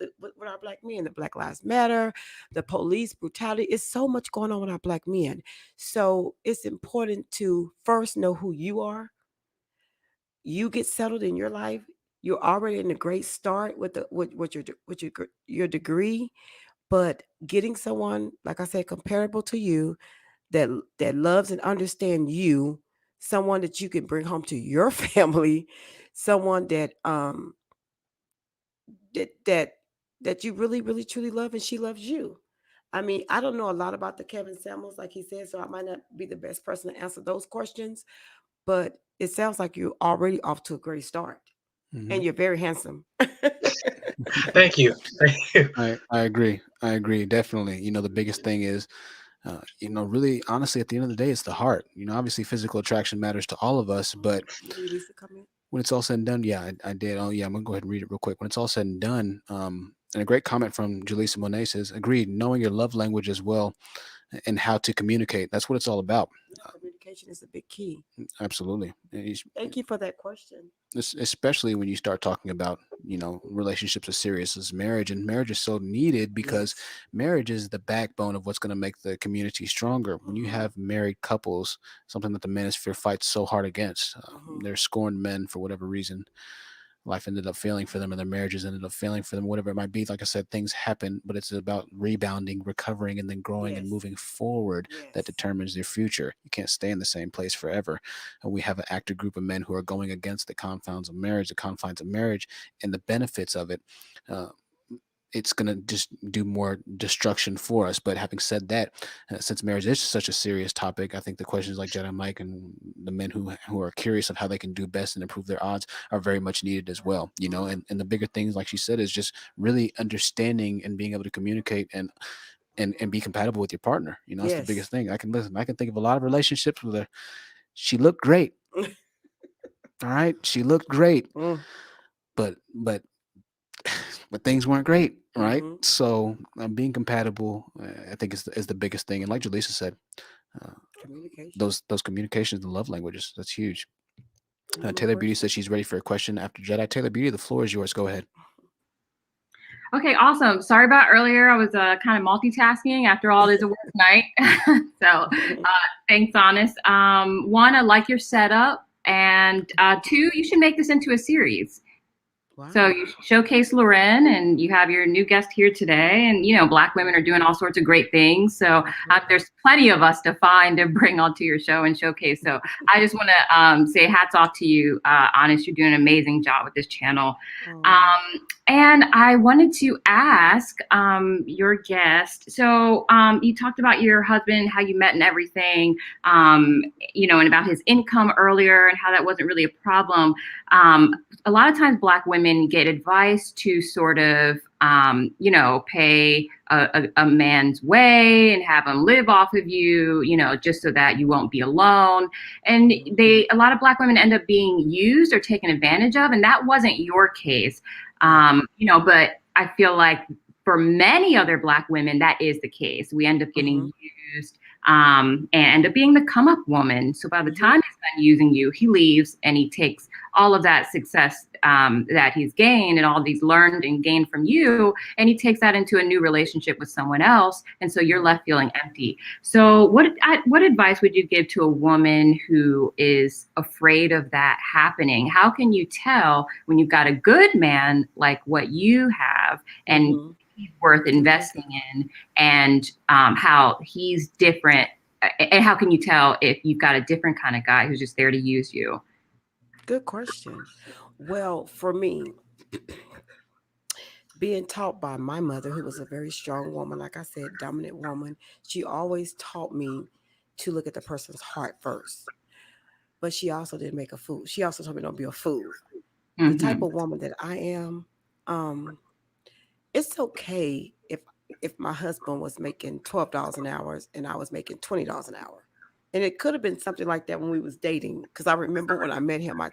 our black men. The Black Lives Matter, the police brutality. It's so much going on with our black men. So it's important to first know who you are. You get settled in your life. You're already in a great start with your degree, but getting someone, like I said, comparable to you that that loves and understands you, someone that you can bring home to your family, someone that that you really really truly love and she loves you. I mean, I don't know a lot about the Kevin Samuels, like he said, so I might not be the best person to answer those questions, but it sounds like you're already off to a great start Hmm. and you're very handsome. Thank you. Thank you. I agree. I agree. Definitely. The biggest thing is, really honestly, at the end of the day, it's the heart. Obviously physical attraction matters to all of us, but You need Lisa come in. when it's all said and done, yeah, I did. Oh yeah, I'm gonna go ahead and read it real quick. When it's all said and done, and a great comment from Julissa Monet says, agreed, knowing your love language as well and how to communicate. That's what it's all about. Communication is a big key. Absolutely. Thank you for that question. Especially when you start talking about relationships as serious as marriage, and marriage is so needed because Yes. marriage is the backbone of what's going to make the community stronger. When you Mhm. have married couples, something that the Manosphere fights so hard against, Mhm. they're scorned men for whatever reason. Life ended up failing for them, and their marriages ended up failing for them, whatever it might be. Like I said, things happen, but it's about rebounding, recovering, and then growing and Yes. moving forward that Yes. determines your future. You can't stay in the same place forever. And we have an active group of men who are going against the confines of marriage, and the benefits of it. Uh, it's going to just do more destruction for us. But having said that, since marriage is such a serious topic, I think the questions like Jedi Mike and the men who are curious of how they can do best and improve their odds are very much needed as well. And the bigger things, like she said, is just really understanding and being able to communicate and be compatible with your partner. That's the biggest Yes. thing. I can think of a lot of relationships where she looked great. All right, she looked great, Mm. but but things weren't great, right? Mhm. So being compatible, I think is the biggest thing. And like Jaleesa said, uh, Communication. those communications and love languages, that's huge. Any more Taylor Beauty says questions? she's ready for a question after Jedi. Taylor Beauty, the floor is yours. Go ahead. Okay, awesome. Sorry about earlier. I was kind of multitasking after all this work night. So thanks, Honest. One, I like your setup. And two, you should make this into a series. Wow. So you showcase Loren, and you have your new guest here today. And, Black women are doing all sorts of great things. So there's plenty of us to find and bring onto your show and showcase. So I just want to say hats off to you, Honest. You're doing an amazing job with this channel. And I wanted to ask your guest. So you talked about your husband, how you met and everything, and about his income earlier and how that wasn't really a problem. A lot of times Black women get advice to sort of, pay a man's way and have him live off of you, just so that you won't be alone. And a lot of Black women end up being used or taken advantage of. And that wasn't your case. But I feel like for many other Black women, that is the case. We end up getting used and end up being the come up woman. So by the time he's done using you, he leaves and he takes all of that success that he's gained and all these learned and gained from you, and he takes that into a new relationship with someone else. And so you're left feeling empty. So what advice would you give to a woman who is afraid of that happening? How can you tell when you've got a good man like what you have and he's worth investing in, and how he's different? And how can you tell if you've got a different kind of guy who's just there to use you? Good question. Well, for me, being taught by my mother, who was a very strong woman, like I said, dominant woman, she always taught me to look at the person's heart first. But she also didn't make a fool. She also told me don't be a fool. The type of woman that I am, it's okay if my husband was making $12 an hour and I was making $20 an hour. And it could have been something like that when we was dating. Because I remember when I met him, my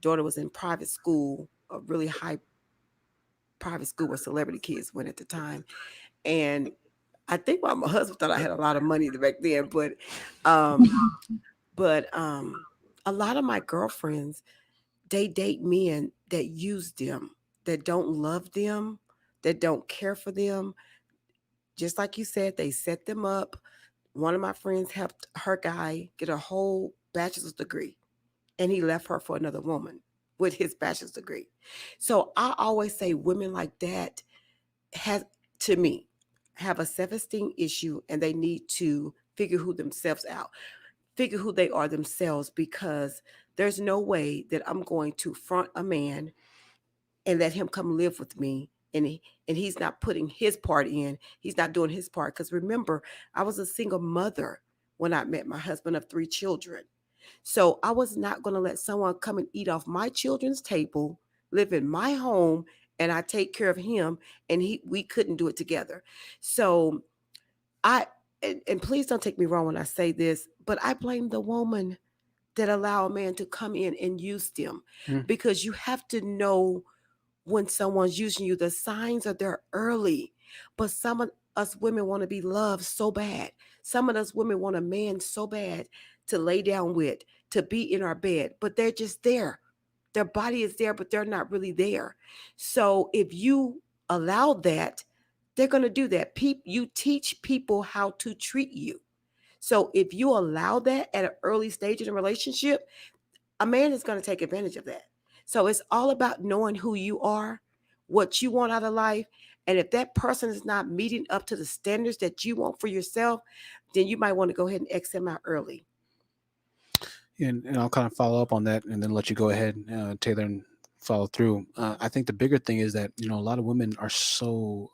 daughter was in private school, a really high private school where celebrity kids went at the time. And I think my husband thought I had a lot of money back then, but a lot of my girlfriends, they date men that use them, that don't love them, that don't care for them. Just like you said, they set them up. One of my friends helped her guy get a whole bachelor's degree, and he left her for another woman with his bachelor's degree. So I always say women like that have, to me, have a self-esteem issue, and they need to figure who themselves out, figure who they are themselves, because there's no way that I'm going to front a man and let him come live with me, and he's not putting his part in. He's not doing his part. Because remember, I was a single mother when I met my husband of 3 children. So I was not going to let someone come and eat off my children's table, live in my home, and I take care of him, and we couldn't do it together. So I and please don't take me wrong when I say this, but I blame the woman that allow a man to come in and use them, Mm. because you have to know when someone's using you. The signs are there early, but some of us women want to be loved so bad. Some of us women want a man so bad to lay down with, to be in our bed, but they're just there. Their body is there, but they're not really there. So if you allow that, they're going to do that. You teach people how to treat you. So if you allow that at an early stage in a relationship, a man is going to take advantage of that. So it's all about knowing who you are, what you want out of life. And if that person is not meeting up to the standards that you want for yourself, then you might want to go ahead and X them out early. And I'll kind of follow up on that and then let you go ahead, Taylor, and follow through. I think the bigger thing is that, a lot of women are so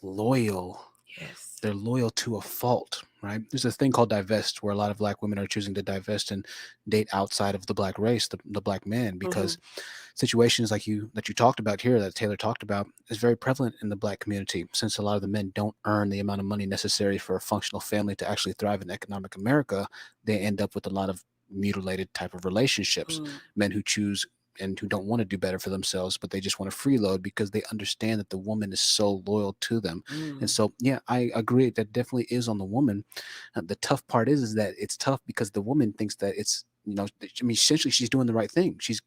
loyal. Yes. They're loyal to a fault, right? There's a thing called divest, where a lot of black women are choosing to divest and date outside of the black race, the black man, because situations like that you talked about here, that Taylor talked about, is very prevalent in the black community, since a lot of the men don't earn the amount of money necessary for a functional family to actually thrive in economic America. They end up with a lot of mutilated type of relationships. Men who choose and who don't want to do better for themselves, but they just want to freeload because they understand that the woman is so loyal to them. And so, yeah, I agree that definitely is on the woman. The tough part is that it's tough because the woman thinks that it's, essentially she's doing the right thing. She's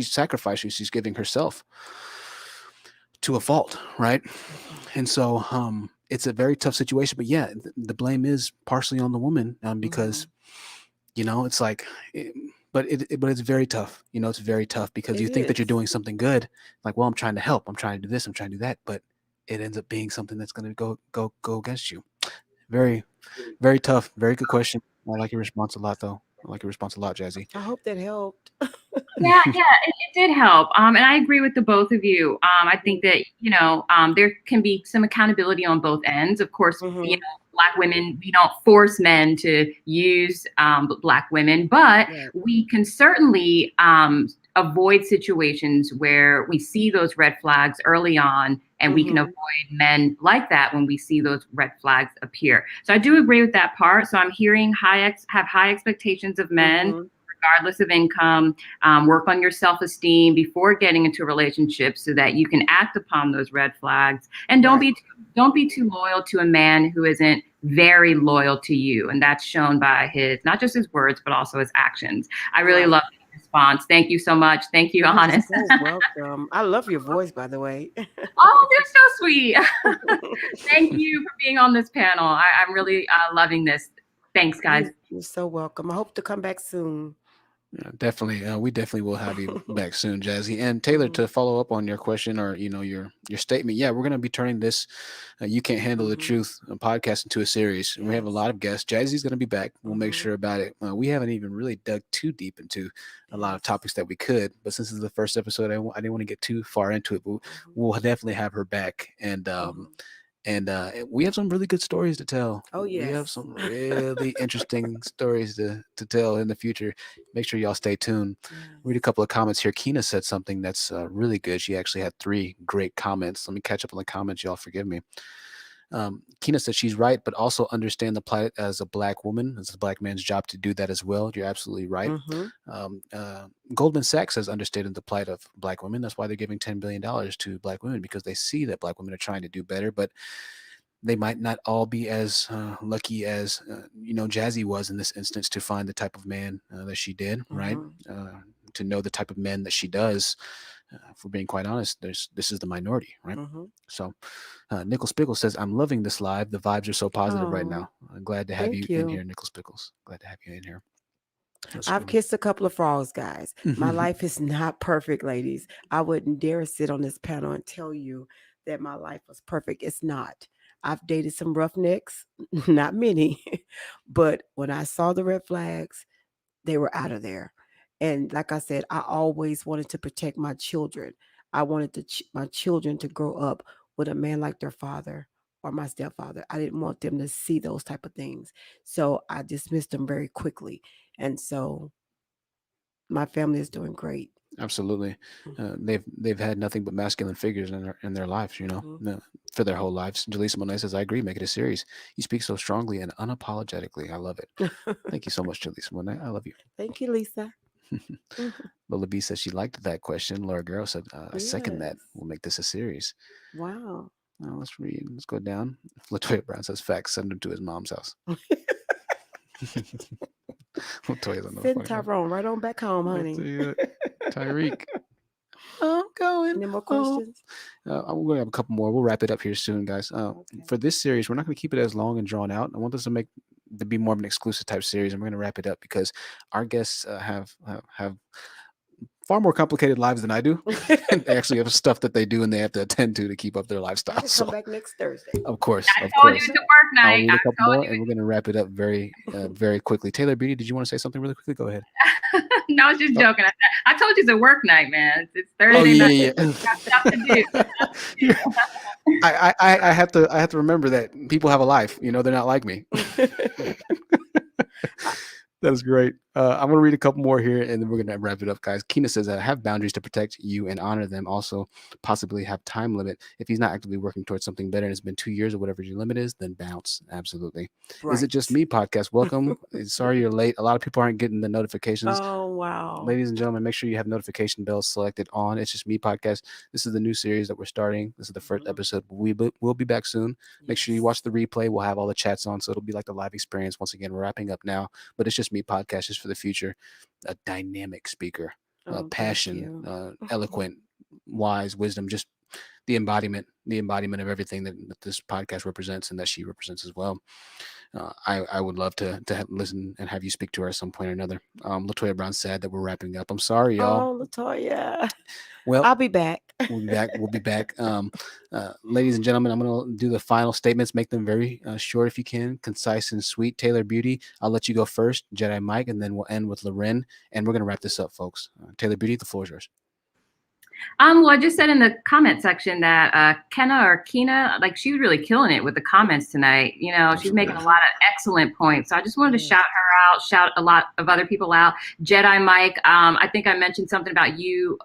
sacrificing, she's giving herself to a fault, right? And so it's a very tough situation. But yeah, the blame is partially on the woman, because it's like, but it's very tough. It's very tough because you think that you're doing something good, like, well, I'm trying to help, I'm trying to do this, I'm trying to do that, but it ends up being something that's going to go against you. Very, very tough. Very good question. I like your response a lot, though. I like your response a lot, Jazzy. I hope that helped. Yeah, it did help. And I agree with the both of you. I think that, there can be some accountability on both ends. Of course, Black women, we don't force men to use Black women, but we can certainly avoid situations where we see those red flags early on, and we can avoid men like that when we see those red flags appear. So I do agree with that part. So I'm hearing have high expectations of men, regardless of income. Work on your self-esteem before getting into a relationship so that you can act upon those red flags. And don't be too loyal to a man who isn't very loyal to you. And that's shown by not just his words, but also his actions. I really love the response. Thank you so much. Thank you, Honest. You're so welcome. I love your voice, by the way. Oh, you're so sweet. Thank you for being on this panel. I'm really loving this. Thanks, guys. You're so welcome. I hope to come back soon. Yeah, definitely. We definitely will have you back soon, Jazzy. And Taylor, to follow up on your question, or your statement, yeah, we're going to be turning this "You Can't Handle the Truth" podcast into a series, and we have a lot of guests. Jazzy's going to be back. We'll make sure about it. We haven't even really dug too deep into a lot of topics that we could, but since this is the first episode, I didn't want to get too far into it. But we'll definitely have her back, and we have some really good stories to tell. Oh, yes. We have some really interesting stories to tell in the future. Make sure y'all stay tuned. Read a couple of comments here. Kina said something that's really good. She actually had 3 great comments. Let me catch up on the comments. Y'all forgive me. Kina said she's right, but also understand the plight as a Black woman. It's a Black man's job to do that as well. You're absolutely right. Goldman Sachs has understated the plight of Black women. That's why they're giving $10 billion to Black women, because they see that Black women are trying to do better, but they might not all be as lucky as Jazzy was in this instance to find the type of man that she did, right? To know the type of men that she does. If we're being quite honest, this is the minority, right? So Nichols Pickles says, I'm loving this live. The vibes are so positive right now. I'm glad to have you in here, Nichols Pickles. Glad to have you in here. I've kissed a couple of frogs, guys. My life is not perfect, ladies. I wouldn't dare sit on this panel and tell you that my life was perfect. It's not. I've dated some roughnecks, not many, but when I saw the red flags, they were out of there. And like I said, I always wanted to protect my children. I wanted my children to grow up with a man like their father or my stepfather. I didn't want them to see those type of things. So I dismissed them very quickly. And so my family is doing great. Absolutely. They've had nothing but masculine figures in their lives, Mhm. for their whole lives. Jalisa Monet says, I agree, make it a series. You speak so strongly and unapologetically. I love it. Thank you so much, Jalisa Monet. I love you. Thank you, Lisa. Mhm. Lola B says she liked that question. Laura Guerrero said, I second that. Yes. We'll make this a series. Wow. Let's read. Let's go down. Latoya Brown says, facts. Send him to his mom's house. Latoya's on the Send phone. Tyrone right on back home, Let's honey. see it. Tyreek. I'm going. Any more home. questions? I'm going to have a couple more. We'll wrap it up here soon, guys. Okay. For this series, we're not going to keep it as long and drawn out. I want this to be more of an exclusive type series, and we're going to wrap it up because our guests have far more complicated lives than I do, and they actually have stuff that they do and they have to attend to keep up their I lifestyle. can So, come back next Thursday. of course, I told you it's a work I'll night. read a couple I told more, you. and we're going to wrap it up very, very quickly. Taylor Beatty, did you want to say something really quickly? Go ahead. No, I was just joking. I told you it's a work night, man. It's Oh Thursday night. yeah. Got stuff to do. I have to remember that people have a life. They're not like me. That is great. I'm going to read a couple more here and then we're going to wrap it up, guys. Keena says that have boundaries to protect you and honor them. Also, possibly have time limit. If he's not actively working towards something better and it's been 2 years or whatever your limit is, then bounce. Absolutely. Is it just me, podcast? Welcome. Sorry you're late. A lot of people aren't getting the notifications. Oh, wow. Ladies and gentlemen, make sure you have notification bells selected on. It's Just Me podcast. This is the new series that we're starting. This is the first episode. We'll be back soon. Make sure you watch the replay. We'll have all the chats on, so it'll be like the live experience. Once again, we're wrapping up now, but It's Just Me podcast just for the future. A dynamic speaker, passion, eloquent, wise, wisdom, just the embodiment of everything that this podcast represents and that she represents as well. I would love to listen and have you speak to her at some point or another. Latoya Brown said that we're wrapping up. I'm sorry, y'all. Oh, Latoya. Well, I'll be back. We'll be back. Ladies and gentlemen, I'm going to do the final statements. Make them very short if you can, concise and sweet. Taylor Beauty, I'll let you go first. Jedi Mike, and then we'll end with Loren. And we're going to wrap this up, folks. Taylor Beauty, the floor is yours. Well, I just said in the comment section that Keena, like she was really killing it with the comments tonight. She's making a lot of excellent points. So I just wanted to shout her out, shout a lot of other people out. Jedi Mike, I think I mentioned something about you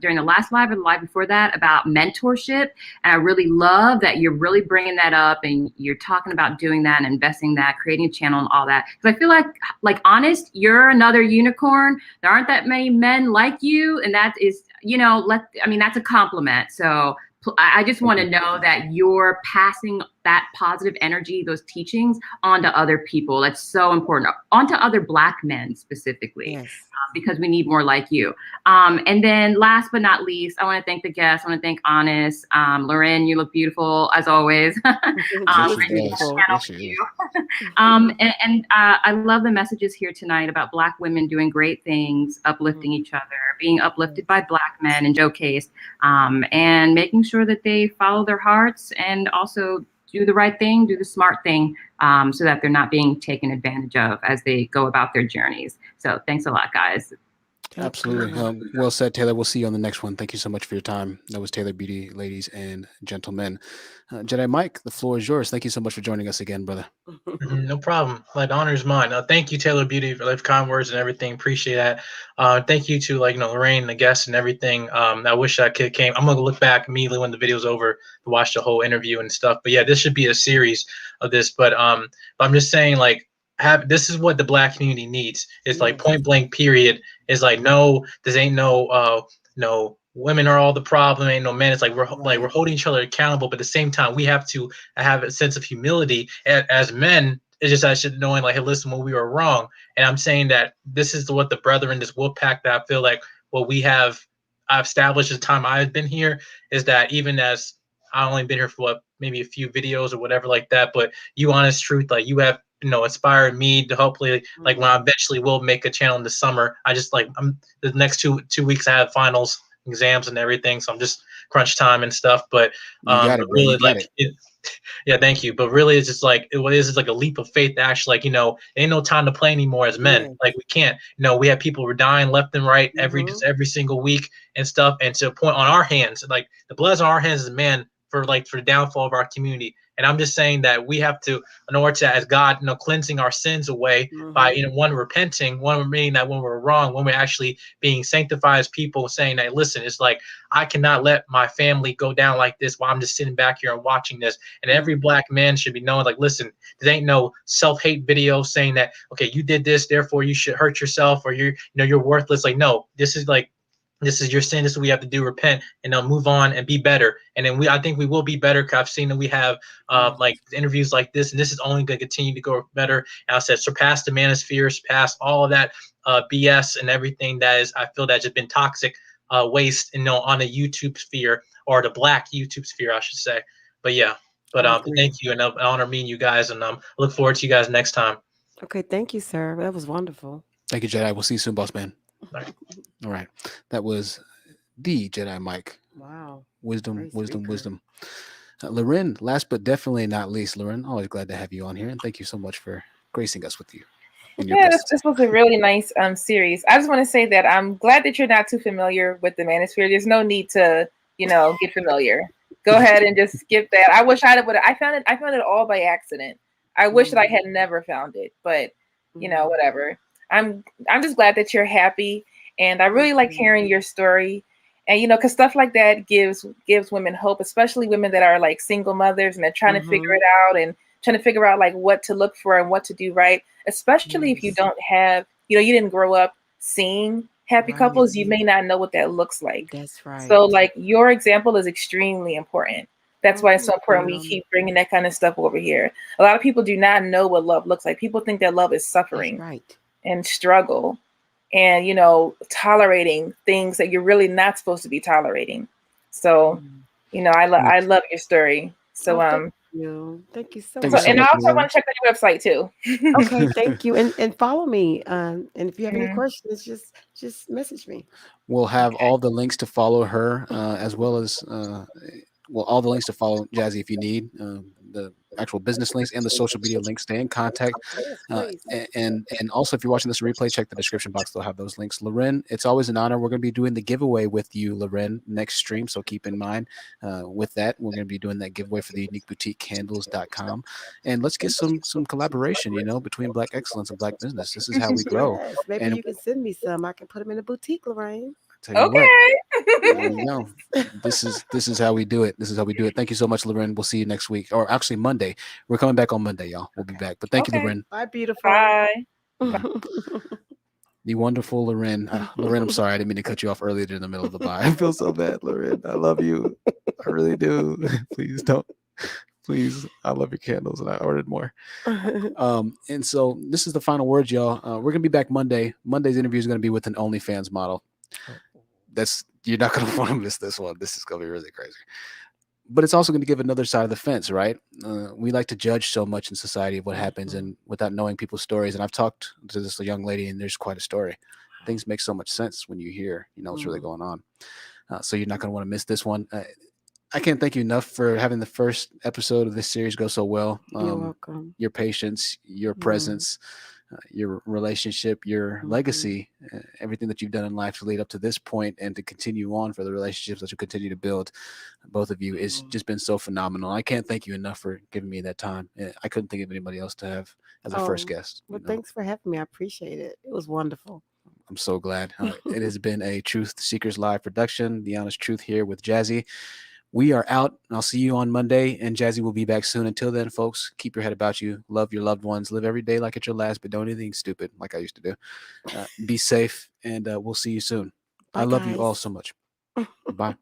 during the last live or the live before that about mentorship. And I really love that you're really bringing that up and you're talking about doing that and investing that, creating a channel and all that. Because I feel like honest, you're another unicorn. There aren't that many men like you. And that is, that's a compliment. So I just want to know that you're passing that positive energy, those teachings onto other people. That's so important. Onto other Black men specifically, because we need more like you. And then last but not least, I want to thank the guests. I want to thank Honest. Loren, you look beautiful as always. I love the messages here tonight about Black women doing great things, uplifting each other, being uplifted by Black men in Joe Case, and making sure that they follow their hearts and also do the right thing, do the smart thing, so that they're not being taken advantage of as they go about their journeys. So thanks a lot, guys. Absolutely. Well said, Taylor. We'll see you on the next one. Thank you so much for your time. That was Taylor Beauty, ladies and gentlemen. Jedi Mike, the floor is yours. Thank you so much for joining us again, brother. No problem. The honor is mine. Thank you, Taylor Beauty, for the kind words and everything. Appreciate that. Thank you to Lorraine, the guests, and everything. I wish that kid came. I'm gonna look back immediately when the video's over to watch the whole interview and stuff. But yeah, this should be a series of this. But I'm just saying, this is what the Black community needs. It's point blank period. It's no, this ain't no women are all the problem, ain't no men. It's we're holding each other accountable, but at the same time we have to have a sense of humility as men. It's just I should knowing hey, listen, when we were wrong. And I'm saying that this is what the brethren, this wolf pack, that I feel like what I've established the time I've been here is that even as I only been here for maybe a few videos or whatever like that, but you honest truth, you have inspired me to hopefully when I eventually will make a channel in the summer. I just I'm the next two weeks I have finals, exams and everything, so I'm just crunch time and stuff. But really yeah, thank you. But really it's just what is it's a leap of faith to actually ain't no time to play anymore as men. We can't, we have people who are dying left and right every single week and stuff, and to a point on our hands, the blood's on our hands as men for the downfall of our community. And I'm just saying that we have to, in order to, as God, cleansing our sins away by, one, repenting, one, meaning that when we're wrong, when we're actually being sanctified as people, saying that, listen, it's like, I cannot let my family go down like this while I'm just sitting back here and watching this. And every black man should be knowing, like, listen, there ain't no self-hate video saying that, okay, you did this, therefore you should hurt yourself, or you're worthless. Like, no, this is your sin. This is what we have to do. Repent and move on and be better. And then I think we will be better. Cause I've seen that we have like interviews like this, and this is only going to continue to go better. And I said, surpass the Manosphere, surpass all of that BS and everything that is, I feel that has been toxic waste, on the YouTube sphere, or the black YouTube sphere, I should say. But yeah, but thank you, and honor meeting you guys, and look forward to you guys next time. Okay, thank you, sir. That was wonderful. Thank you, Jedi. We'll see you soon, boss man. All right. That was the Jedi Mike. Wow. Wisdom. Loren, last but definitely not least, Loren, always glad to have you on here. And thank you so much for gracing us with you. Yeah, this was a really nice series. I just want to say that I'm glad that you're not too familiar with the Manosphere. There's no need to, get familiar. Go ahead and just skip that. I wish I found it all by accident. I wish that I had never found it, but whatever. I'm just glad that you're happy, and I really like hearing your story. And because stuff like that gives women hope, especially women that are like single mothers and they're trying to figure it out and trying to figure out like what to look for and what to do right. Especially if you don't have, you didn't grow up seeing happy couples, you may not know what that looks like. That's right. So like your example is extremely important. That's why it's so important we keep bringing that kind of stuff over here. A lot of people do not know what love looks like. People think that love is suffering and struggle and, tolerating things that you're really not supposed to be tolerating. So, I love your story. So, thank you so much. And I also want to check out your website too. Okay, thank you. And follow me. And if you have any questions, just message me. We'll have all the links to follow her, as well as all the links to follow Jazzy if you need, the actual business links and the social media links. Stay in contact. And also, if you're watching this replay, check the description box. They'll have those links. Loren, it's always an honor. We're going to be doing the giveaway with you, Loren, next stream. So keep in mind with that, we're going to be doing that giveaway for the uniqueboutiquecandles.com. And let's get some collaboration, between Black excellence and Black business. This is how we grow. Yes, maybe you can send me some. I can put them in a boutique, Lorraine. Okay. There you go. This is how we do it. Thank you so much, Loren. We'll see you next week, or actually Monday. We're coming back on Monday, y'all. We'll be back. But thank you, Loren. Bye, beautiful. Bye. The wonderful Loren. Loren, I'm sorry, I didn't mean to cut you off earlier in the middle of the bye. I feel so bad, Loren. I love you. I really do. Please don't. Please, I love your candles, and I ordered more. And so this is the final word, y'all. We're gonna be back Monday. Monday's interview is gonna be with an OnlyFans model. You're not going to want to miss this one. This is going to be really crazy. But it's also going to give another side of the fence, right? We like to judge so much in society of what happens and without knowing people's stories. And I've talked to this young lady, and there's quite a story. Things make so much sense when you hear, what's really going on. So you're not going to want to miss this one. I can't thank you enough for having the first episode of this series go so well. You're welcome. Your patience, your presence, your relationship, your legacy, everything that you've done in life to lead up to this point and to continue on for the relationships that you continue to build, both of you, it's just been so phenomenal. I can't thank you enough for giving me that time. I couldn't think of anybody else to have as a first guest. Well, thanks for having me. I appreciate it. It was wonderful. I'm so glad. It has been a Truth Seekers Live production, The Honest Truth here with Jazzy. We are out. I'll see you on Monday, and Jazzy will be back soon. Until then, folks, keep your head about you. Love your loved ones. Live every day like it's your last, but don't do anything stupid like I used to do. Be safe, and we'll see you soon. Bye, I love guys. you all so much. Bye.